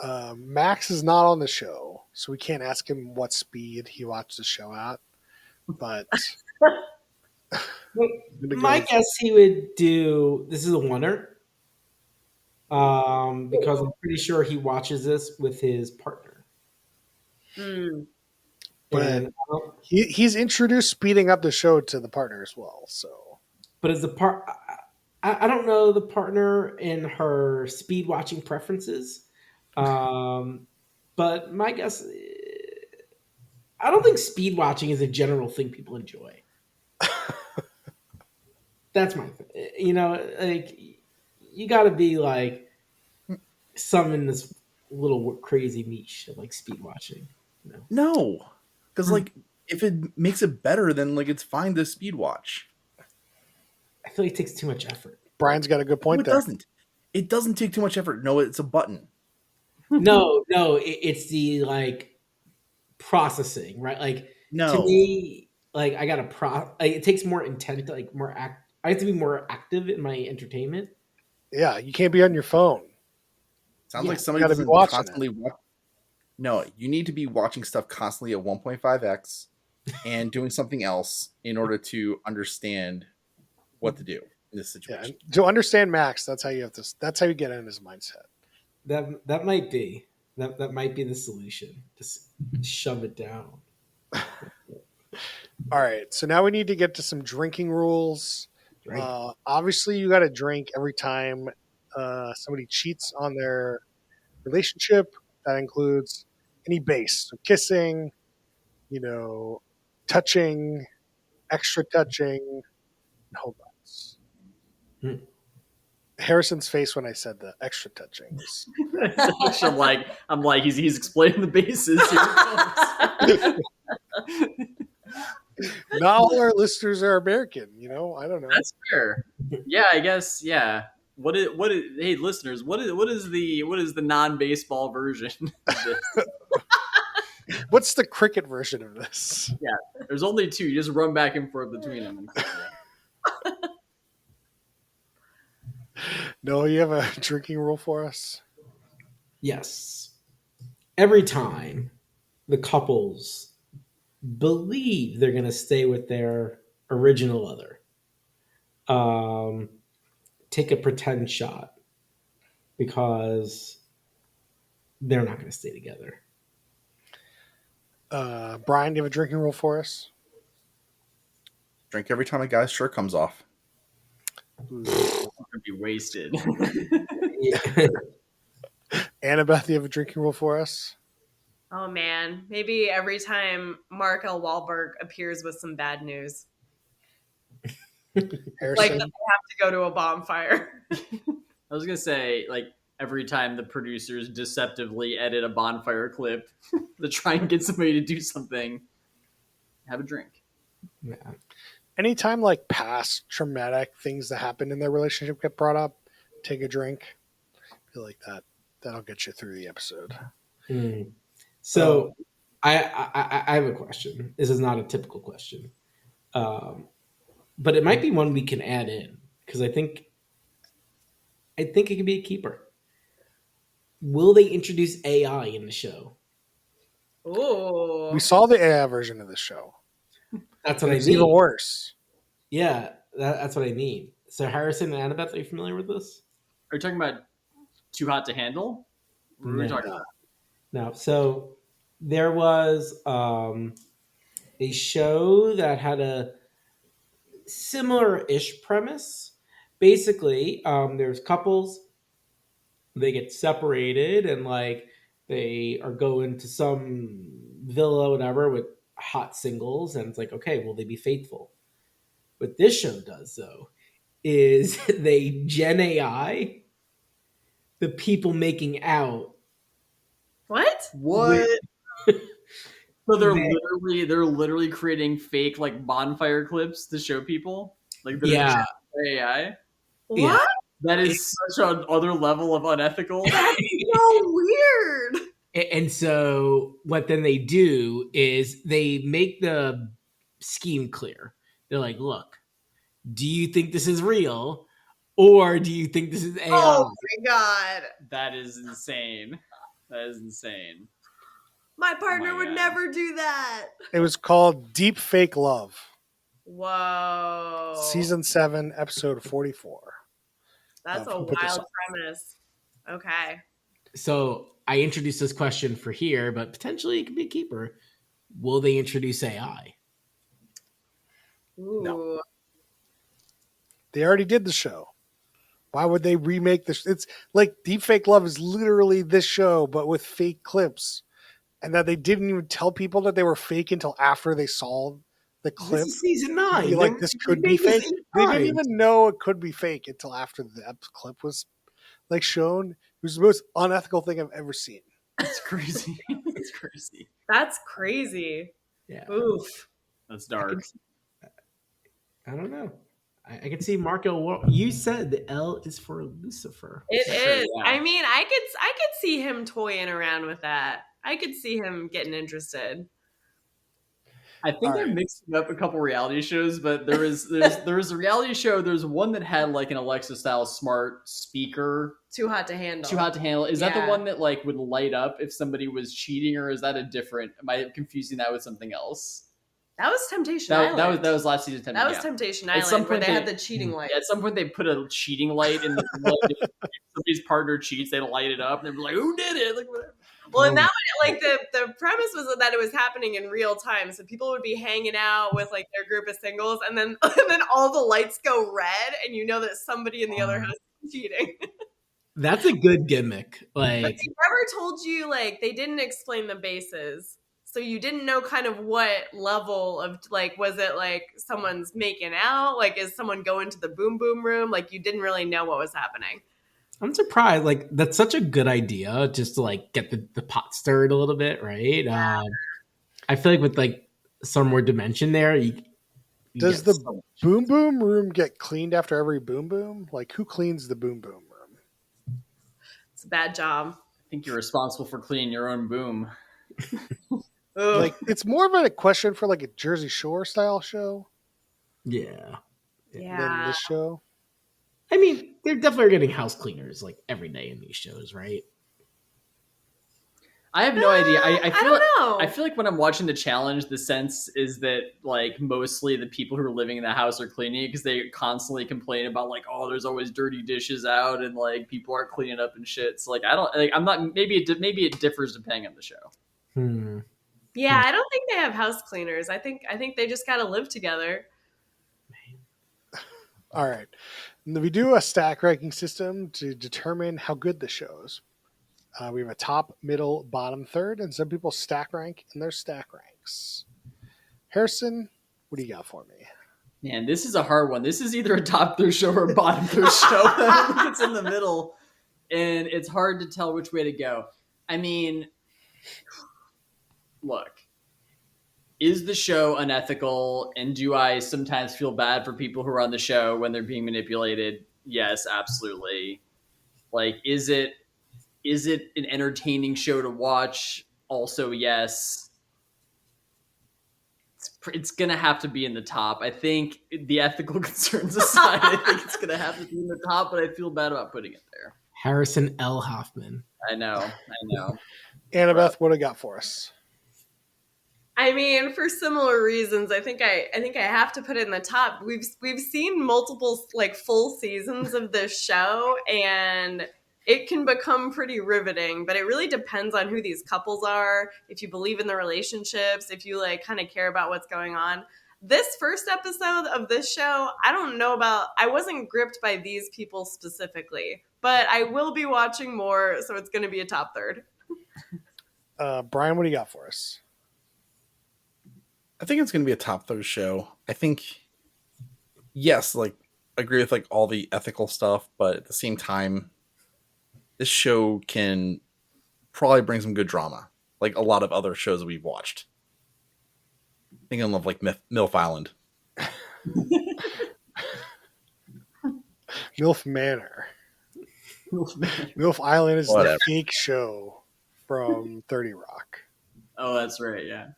A: Um, Max is not on the show, so we can't ask him what speed he watched the show at. But
C: my guess he would do. This is a winner, because I'm pretty sure he watches this with his partner.
A: But
C: And
A: he's introduced speeding up the show to the partner as well. So,
C: but as the part, I don't know the partner and her speed watching preferences. But my guess, I don't think speed watching is a general thing people enjoy. That's my thing. You know, like you got to be like some in this little crazy niche of like speed watching. You know?
B: No, because like if it makes it better, then like it's fine to speed watch.
C: I feel like it takes too much effort.
A: Brian's got a good point
B: No, it
A: there.
B: doesn't. It doesn't take too much effort. No, it's a button.
C: No, it's the like processing, right? Like
B: No.
C: to me, like I got it takes more intent, like I have to be more active in my entertainment.
A: Yeah, you can't be on your phone.
B: Sounds
C: Yeah,
B: like somebody
A: gotta be
B: doesn't
A: watching
B: constantly watch. No, you need to be watching stuff constantly at 1.5x and doing something else in order to understand what to do in this
A: Yeah,
B: situation.
A: and to understand Max, that's how you have to. That's how you get in his mindset.
C: That might be that might be the solution. Just shove it down.
A: All right, so now we need to get to some drinking rules.
C: Right.
A: Obviously, you got to drink every time somebody cheats on their relationship. That includes any base, so kissing, touching, extra touching, hold on. Harrison's face when I said the extra touching was.
E: I'm like he's explaining the bases here.
A: Not all our listeners are American, I don't know.
E: That's fair. Yeah, I guess. Yeah. What is? Hey, listeners, what is the non-baseball version of this?
A: What's the cricket version of this?
E: Yeah, there's only two. You just run back and forth between them.
A: No, you have a drinking rule for us?
C: Yes. Every time the couples believe they're going to stay with their original other, take a pretend shot because they're not going to stay together.
A: Brian, do you have a drinking rule for us?
B: Drink every time a guy's shirt comes off.
E: Could be wasted.
A: Annabeth, do you have a drinking rule for us?
D: Oh man, maybe every time Mark L. Wahlberg appears with some bad news,
A: Harrison?
D: like that they have to go to a bonfire.
E: I was gonna say, like, every time the producers deceptively edit a bonfire clip to try and get somebody to do something, have a drink.
C: Yeah.
A: Anytime past traumatic things that happened in their relationship get brought up, take a drink. I feel like that'll get you through the episode.
C: So I have a question. This is not a typical question, but it might be one we can add in because I think I think it could be a keeper. Will they introduce AI in the show?
D: Ooh.
A: We saw the AI version of the show.
C: That's what I
A: It's even
C: mean.
A: worse.
C: Yeah, that's what I mean. So Harrison and Annabeth, are you familiar with this?
E: Are you talking about Too Hot to Handle? What are we
C: No.
E: talking about?
C: No. So there was a show that had a similar-ish premise. Basically, there's couples, they get separated, and like they are going to some villa, whatever, with hot singles, and it's like, okay, will they be faithful? What this show does, though, is they Gen AI the people making out
D: What?
E: What? So
C: They-
E: they're literally creating fake like bonfire clips to show people like that are
C: yeah,
E: AI.
C: yeah.
D: What?
E: That is such an other level of unethical.
D: That's so weird.
C: And so what then they do is they make the scheme clear. They're like, look, do you think this is real or do you think this is AI?
D: Oh my god.
E: That is insane. That is insane.
D: My partner
E: my
D: would
E: God.
D: never do that.
A: It was called Deep Fake Love,
D: Whoa.
A: Season 7, Episode 44.
D: That's a
A: Who put this
D: wild
A: on?
D: premise. Okay.
C: So I introduced this question for here, but potentially it could be a keeper. Will they introduce AI?
D: Ooh.
A: No. They already did the show. Why would they remake this? It's like Deep Fake Love is literally this show, but with fake clips. And that they didn't even tell people that they were fake until after they saw the clip.
C: This is season
A: To
C: 9.
A: be like, this could be fake. They didn't even know it could be fake until after the clip was like shown. It was the most unethical thing I've ever seen.
E: It's crazy. It's crazy.
D: That's crazy.
C: Yeah.
D: Oof.
E: That's dark.
C: I don't know. I can see Marco. You said the L is for Lucifer.
D: It
E: Sure,
D: is.
E: yeah.
D: I mean, I could see him toying around with that. I could see him getting interested.
E: I think
A: All
E: I'm
A: right.
E: mixing up a couple reality shows, but there was a reality show. There's one that had like an Alexa style smart speaker.
D: Too hot to handle.
E: Too hot to handle. Is that the
D: Yeah.
E: one that like would light up if somebody was cheating, or is that a different? Am I confusing that with something else?
D: That was Temptation
E: That,
D: Island.
E: that was last season.
D: That was
E: yeah.
D: Temptation
E: At
D: Island,
E: some
D: where
E: point
D: they had
E: they-
D: the cheating light.
E: At some point, they put a cheating light in the if somebody's partner cheats, they light it up, and they're like, "Who did it?" Like, whatever.
D: Well, and that one, like the premise was that it was happening in real time, so people would be hanging out with like their group of singles, and then all the lights go red, and you know that somebody in the other house is cheating.
C: That's a good gimmick.
D: But
C: Like,
D: they never told you, like, they didn't explain the bases. So you didn't know kind of what level of, like, was it like someone's making out? Like, is someone going to the boom boom room? Like, you didn't really know what was happening.
C: I'm surprised. Like, that's such a good idea just to like get the pot stirred a little bit, right? I feel like with like some more dimension there, you
A: Does
C: get
A: the boom boom room get cleaned after every boom boom? Like, who cleans the boom boom room?
D: It's a bad job.
E: I think you're responsible for cleaning your own boom.
D: Ugh.
A: Like, it's more of a question for like a Jersey Shore style show
C: yeah.
A: than
D: Yeah.
A: this show.
C: I mean, they're definitely getting house cleaners like every day in these shows, right?
E: I have no idea. I feel
D: don't know.
E: I feel like when I'm watching the challenge, the sense is that like mostly the people who are living in the house are cleaning it because they constantly complain about like, oh, there's always dirty dishes out and like people aren't cleaning up and shit. So like I don't like I'm not maybe it differs depending on the show.
D: Yeah, I don't think they have house cleaners. I think they just got to live together.
A: All right. We do a stack ranking system to determine how good the show is. We have a top, middle, bottom, third, and some people stack rank in their stack ranks. Harrison, what do you got for me?
E: Man, this is a hard one. This is either a top third show or a bottom third show. I don't think it's in the middle, and it's hard to tell which way to go. I mean, look, is the show unethical, and do I sometimes feel bad for people who are on the show when they're being manipulated? Yes, absolutely. Like, is it an entertaining show to watch? Also, yes.
D: It's
E: it's gonna have to be in the top. I think the ethical concerns aside, I think it's gonna have to be in the top. But I feel bad about putting it there.
C: Harrison L. Hoffman.
E: I know.
A: Annabeth, what do you got for us?
D: I mean, for similar reasons, I think I have to put it in the top. We've seen multiple like full seasons of this show, and it can become pretty riveting. But it really depends on who these couples are. If you believe in the relationships, if you like kind of care about what's going on. This first episode of this show, I don't know about. I wasn't gripped by these people specifically, but I will be watching more, so it's going to be a top third.
A: Brian, what do you got for us?
B: I think it's going to be a top third show. I think, yes, like agree with like all the ethical stuff, but at the same time, this show can probably bring some good drama, like a lot of other shows that we've watched. Thinking of like MILF Island,
A: MILF Manor. MILF Island is
B: Whatever.
A: the fake show from 30 Rock.
E: Oh, that's right. Yeah.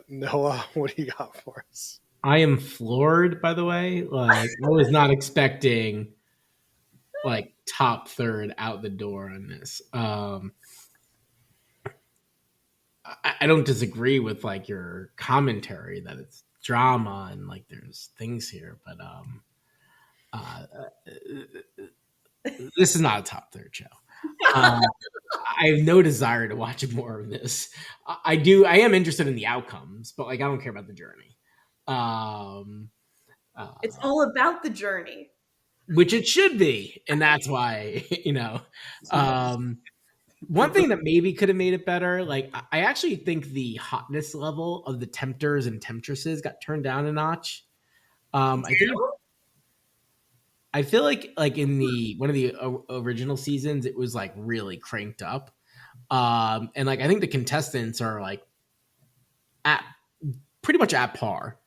A: Noah, what do you got for us?
C: I am floored, by the way. Like, I was not expecting like top third out the door on this. I don't disagree with like your commentary that it's drama and like there's things here, but this is not a top third show. I have no desire to watch more of this. I am interested in the outcomes, but like I don't care about the journey.
D: It's all about the journey.
C: Which it should be, and that's why, one thing that maybe could have made it better, like I actually think the hotness level of the tempters and temptresses got turned down a notch. I feel like in the one of the original seasons, it was like really cranked up, and like I think the contestants are like at pretty much at par.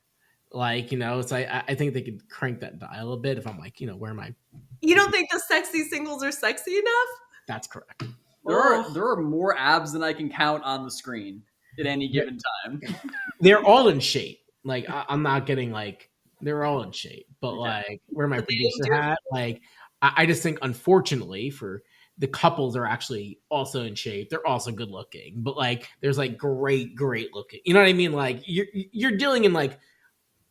C: Like, it's like I think they could crank that dial a bit if I'm like, where am I?
D: You don't think the sexy singles are sexy enough?
C: That's correct.
E: There are more abs than I can count on the screen at any given time.
C: They're all in shape. Like I'm not getting like they're all in shape, but like where my producer hat, like I just think unfortunately for the couples are actually also in shape. They're also good looking, but like there's like great looking. You know what I mean? Like you're dealing in like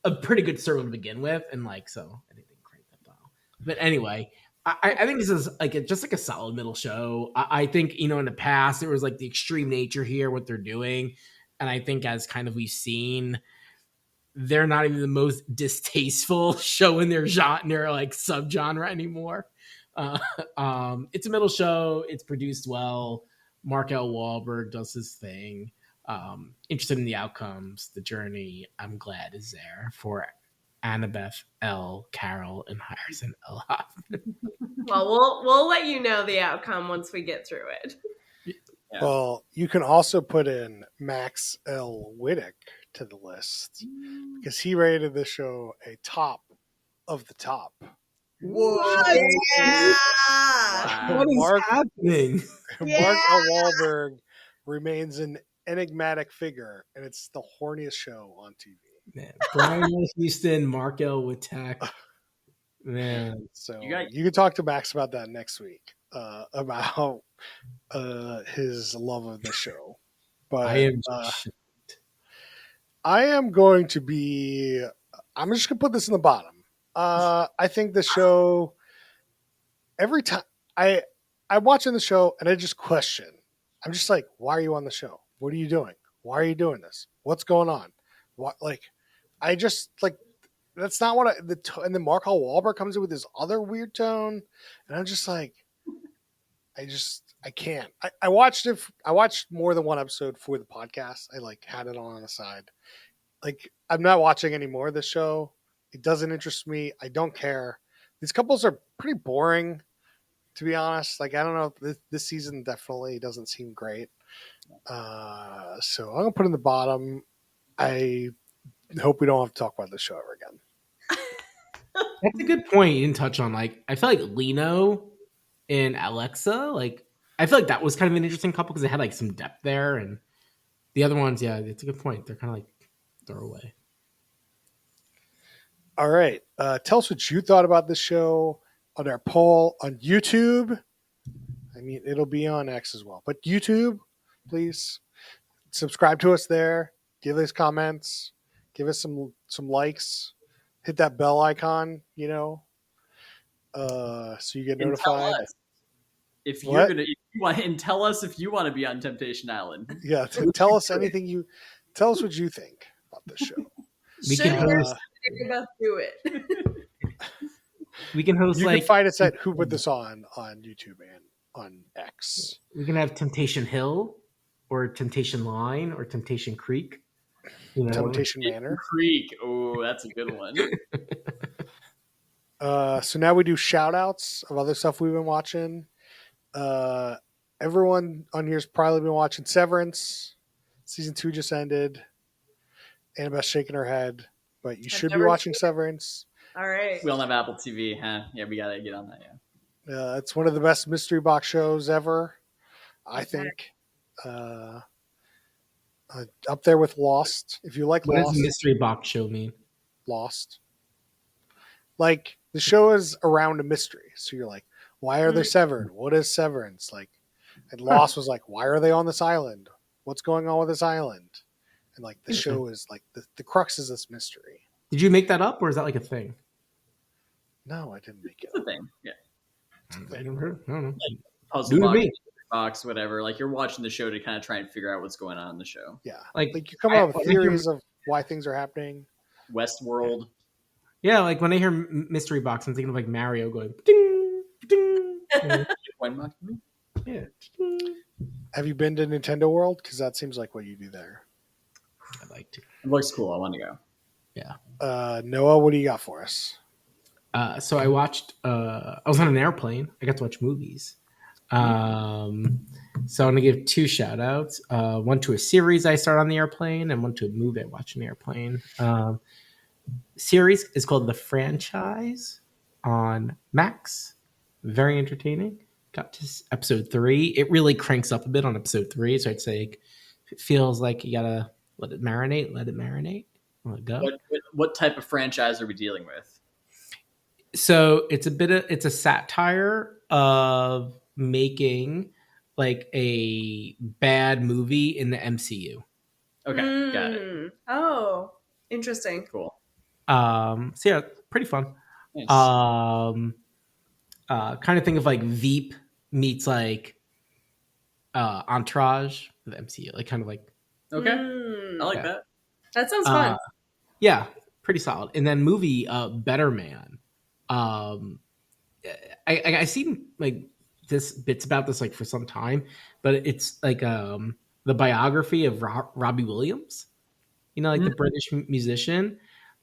C: a pretty good circle to begin with, and like so I think they crank that dial. But anyway, I think this is like just like a solid middle show. I think in the past there was like the extreme nature here, what they're doing, and I think as kind of we've seen, they're not even the most distasteful show in their genre, like subgenre anymore. It's a middle show. It's produced well. Mark L. Wahlberg does his thing. Interested in the outcomes, the journey. I'm glad is there for Annabeth L. Carroll and Harrison L. Hoffman.
D: Well, we'll let you know the outcome once we get through it.
E: Yeah.
A: Well, you can also put in Max L. Wittick to the list because he rated the show a top of the top.
B: Whoa!
D: Yeah.
E: Wow.
C: What is
A: Mark-
C: happening?
A: Mark L. Wahlberg remains an enigmatic figure, and it's the horniest show on TV.
C: Man, Brian Houston, Mark L. Wittek. Man,
A: So
E: You got-
A: you can talk to Max about that next week about his love of the show. But
C: I am.
A: I am going to be. I'm just going to put this in the bottom. I think the show. Every time I'm watching the show and I just question. I'm just like, why are you on the show? What are you doing? Why are you doing this? What's going on? What I just like. That's not what and then Mark Hall Wahlberg comes in with this other weird tone, and I'm just like, I can't. I watched it. I watched more than one episode for the podcast. I had it on the side. I'm not watching any more of the show. It doesn't interest me. I don't care. These couples are pretty boring, to be honest. I don't know. This season definitely doesn't seem great. So I'm gonna put it in the bottom. I hope we don't have to talk about this show ever again.
C: That's a good point. You didn't touch on I feel like Lino and Alexa. I feel like that was kind of an interesting couple because they had some depth there, and The other ones, yeah, it's a good point. They're kind of like throwaway.
A: All right. Tell us what you thought about the show on our poll on YouTube. I mean, it'll be on X as well, but YouTube, please subscribe to us there. Give us comments. Give us some likes. Hit that bell icon, so you get
E: And tell
A: notified.
E: us if
A: What?
E: you're gonna if you want, and tell us if you want to be on Temptation Island.
A: Yeah, tell us anything tell us what you think about the show.
C: We
D: Should
C: can
D: hear
C: host.
D: Annabeth do it.
C: We can host
A: You
C: like
A: can find us at Who Put This on YouTube and on X.
C: we can have Temptation Hill, or Temptation Line, or Temptation Creek. You know,
A: Temptation Manor.
E: Creek. Oh, that's a good one.
A: So now we do shout outs of other stuff we've been watching. Everyone on here's probably been watching Severance. Season 2 just ended. Annabeth's shaking her head, but you should be
D: never
A: watching
D: seen it.
A: Severance.
D: All right.
E: We don't have Apple TV, huh? Yeah, we gotta get on that. Yeah.
A: It's one of the best mystery box shows ever, I think. Up there with Lost. If you like
C: what does
A: Lost,
C: a mystery box show mean?
A: Lost. Like the show is around a mystery, so you're like, why are they severed? What is Severance? Like, and Lost was like, why are they on this island? What's going on with this island? And like the show is like the crux is this mystery.
C: Did you make that up, or is that like a thing?
A: No, I didn't make it.
E: It's a thing. Yeah.
C: I don't know.
E: Puzzle
C: Do
E: box,
C: me.
E: box, whatever. Like you're watching the show to kind of try and figure out what's going on in the show.
A: Yeah,
C: Like,
A: like you come
C: I-
A: up with
C: I think
A: theories of why things are happening.
E: Westworld.
C: Yeah, like when I hear mystery box, I'm thinking of like Mario going ding, ding.
E: One month.
C: Yeah.
A: Have you been to Nintendo World? Because that seems like what you do there.
C: I'd like to.
E: It looks cool. I want to go.
A: Noah, what do you got for us?
C: So I watched. I was on an airplane. I got to watch movies. So I'm gonna give two shout outs. One to a series I started on the airplane, and one to a movie I watched on the airplane. Series is called The Franchise on Max. Very entertaining. Got to episode 3. It really cranks up a bit on episode 3, so I'd say it feels like you gotta let it marinate. Let it go.
E: What type of franchise are we dealing with?
C: So it's a satire of making like a bad movie in the MCU.
E: Okay, got it.
D: Oh, interesting.
E: Cool.
C: So yeah, pretty fun.
E: Nice.
C: Kind of think of like Veep meets like Entourage for the MCU, like kind of like
E: Okay, I like
C: Yeah.
E: that.
D: That sounds fun.
C: yeah, pretty solid. And then movie Better Man. I seen like this bits about this like for some time, but it's like the biography of Robbie Williams, like the British musician.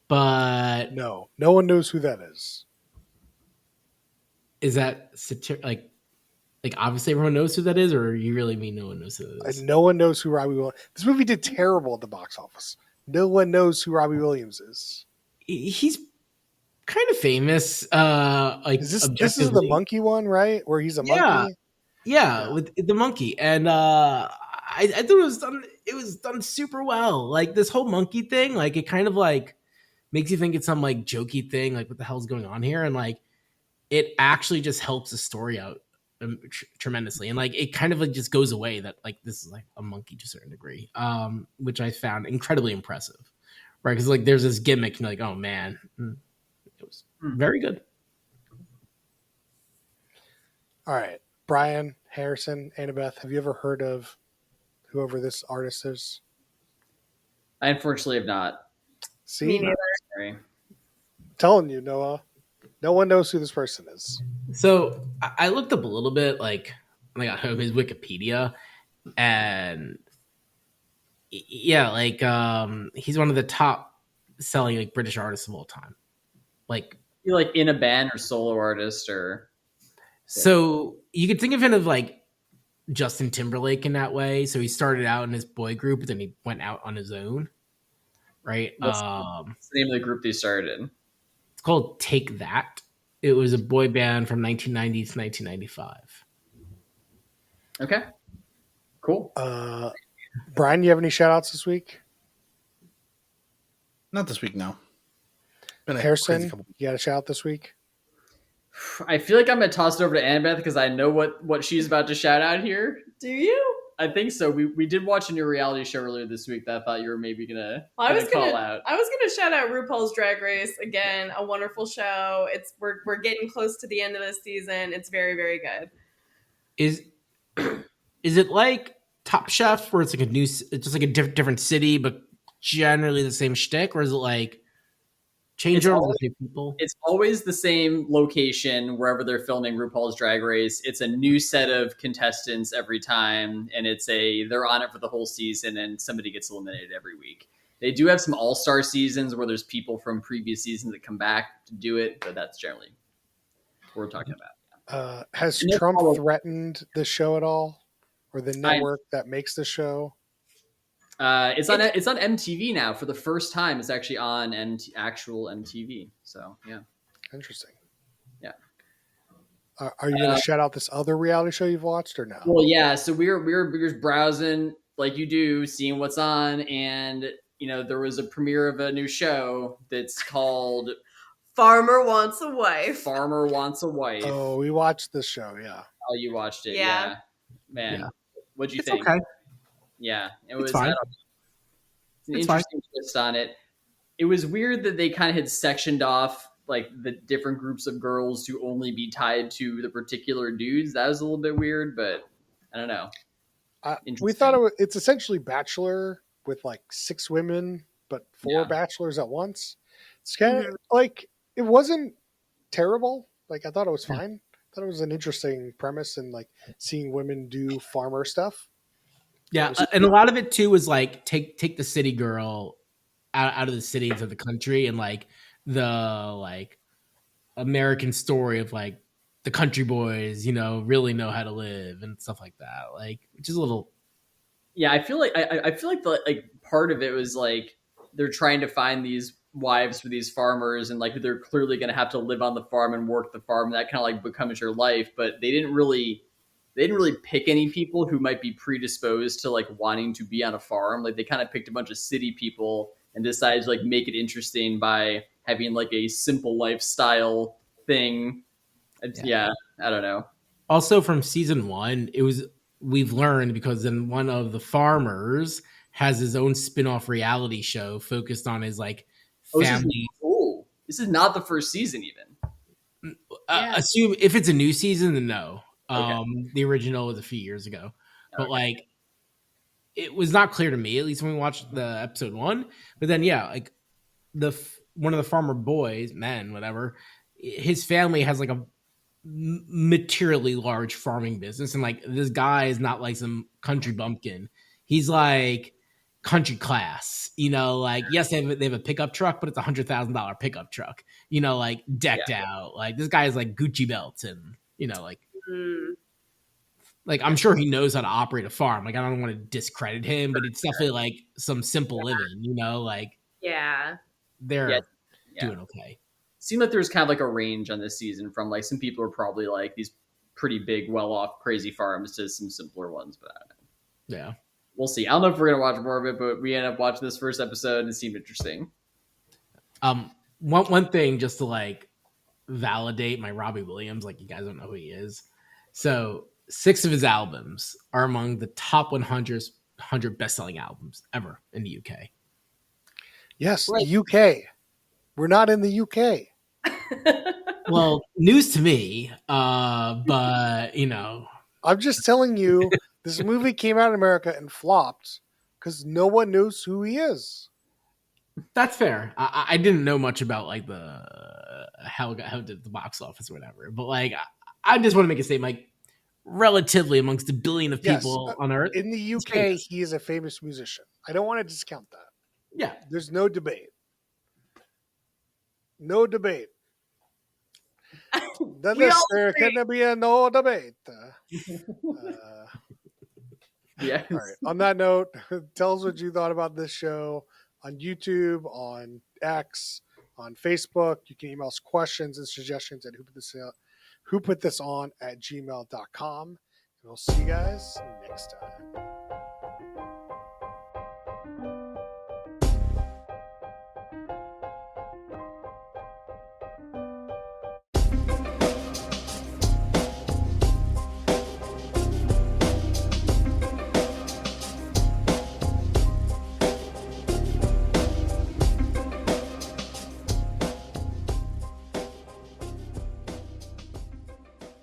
C: But
A: No one knows who that is.
C: is that like obviously everyone knows who that is, or you really mean no one knows who that is?
A: And no one knows who Robbie Williams. This movie did terrible at the box office. No one knows who Robbie Williams is.
C: He's kind of famous. Like
A: Is this is the
C: objectively.
A: monkey one, right? Where he's a
C: Yeah.
A: monkey.
C: Yeah, with the monkey, and I thought it was done. It was done super well. Like this whole monkey thing, like it kind of like makes you think it's some like jokey thing, like what the hell's going on here, and like it actually just helps the story out tremendously, and like it kind of like just goes away that like this is like a monkey to a certain degree, which I found incredibly impressive, right? Because like there's this gimmick, and you're like, oh man, it was very good.
A: All right. Brian, Harrison, Annabeth, have you ever heard of whoever this artist is?
E: I unfortunately have not.
A: See?
D: Me neither.
E: Sorry.
A: Telling you, Noah. No one knows who this person is.
C: So I looked up a little bit, like his Wikipedia, and yeah, like he's one of the top selling like British artists of all time. Like,
E: You like in a band or solo artist or
C: so you could think of him as like Justin Timberlake in that way. So he started out in his boy group, but then he went out on his own, right?
E: what's the name of the group they started in?
C: It's called Take That. It was a boy band from 1990 to 1995.
E: Okay. Cool.
A: Brian, you have any shout outs this week?
B: Not this week, no. Been a crazy
A: Harrison,
B: couple.
A: you got a shout out this week?
E: I feel like I'm gonna toss it over to Annabeth because I know what she's about to shout out here.
D: Do you?
E: I think so. We did watch a new reality show earlier this week that I thought you were maybe gonna,
D: I was
E: call
D: gonna
E: out.
D: I was gonna shout out RuPaul's Drag Race again. A wonderful show. We're getting close to the end of this season. It's very, very good.
C: Is it like Top Chef, where it's like it's just like a different city, but generally the same shtick, or is it like change over the same people?
E: It's always the same location wherever they're filming RuPaul's Drag Race. It's a new set of contestants every time, and they're on it for the whole season, and somebody gets eliminated every week. They do have some all-star seasons where there's people from previous seasons that come back to do it, but that's generally what we're talking about.
A: Has
E: No
A: Trump
E: follow-
A: threatened the show at all, or the network that makes the show?
E: It's on MTV now for the first time. It's actually on actual MTV. So yeah,
A: Interesting.
E: yeah.
A: Are you going to shout out this other reality show you've watched or no?
E: Well, yeah. So we were just browsing like you do, seeing what's on, and there was a premiere of a new show that's called
D: Farmer Wants a Wife.
E: Farmer Wants a Wife.
A: Oh, we watched this show. Yeah.
E: Oh, you watched it?
D: Yeah.
E: Man,
C: Yeah.
E: what'd you
C: It's
E: think?
C: okay.
E: Yeah,
C: It's fine.
E: It's an
C: It's fine.
E: interesting twist on it. It was weird that they kind of had sectioned off like the different groups of girls to only be tied to the particular dudes. That was a little bit weird, but I don't know.
A: We thought it's essentially Bachelor with like 6 women, but 4
E: Yeah.
A: bachelors at once. It's kind of like, it wasn't terrible. Like, I thought it was fine. I thought it was an interesting premise, and like seeing women do farmer stuff.
C: Yeah, and a lot of it too was like take the city girl out of the city into the country, and like the like American story of like the country boys, really know how to live and stuff like that. Like, which is a little.
E: Yeah, I feel like the part of it was like they're trying to find these wives for these farmers, and like they're clearly going to have to live on the farm and work the farm. And that kind of like becomes your life, but they didn't really pick any people who might be predisposed to like wanting to be on a farm. Like they kind of picked a bunch of city people and decided to like make it interesting by having like a simple lifestyle thing. Yeah, I don't know.
C: Also, from season 1, we've learned, because then one of the farmers has his own spin-off reality show focused on his like family.
E: Cool. This is not the first season even.
C: Assume if it's a new season, then no.
E: Okay.
C: The original was a few years ago, but like it was not clear to me, at least when we watched the episode 1. But then, yeah, like one of the farmer boys, men, whatever, his family has like a materially large farming business, and like this guy is not like some country bumpkin. He's like country class, like, yes, they have a pickup truck, but it's $100,000 pickup truck, like decked out. Like this guy is like Gucci belts and like I'm sure he knows how to operate a farm. Like I don't want to discredit him, but it's definitely like some simple living, like they're doing okay.
E: Seemed like there was kind of like a range on this season, from like some people are probably like these pretty big, well-off, crazy farms to some simpler ones, but I don't know.
C: Yeah.
E: We'll see. I don't know if we're gonna watch more of it, but we ended up watching this first episode and it seemed interesting.
C: One thing just to like validate my Robbie Williams, like you guys don't know who he is. So 6 of his albums are among the top 100 best-selling albums ever in the UK.
A: Yes, the UK. We're not in the UK.
C: Well, news to me, but
A: I'm just telling you, this movie came out in America and flopped because no one knows who he is.
C: That's fair. I didn't know much about like the how it did the box office or whatever, but like I just want to make a statement, like relatively amongst a billion of people on Earth.
A: In the UK, he is a famous musician. I don't want to discount that.
C: Yeah,
A: there's no debate. No debate. There can be no debate.
E: Yes.
A: All right. On that note, tell us what you thought about this show on YouTube, on X, on Facebook. You can email us questions and suggestions at who put this on at gmail.com. And we'll see you guys next time.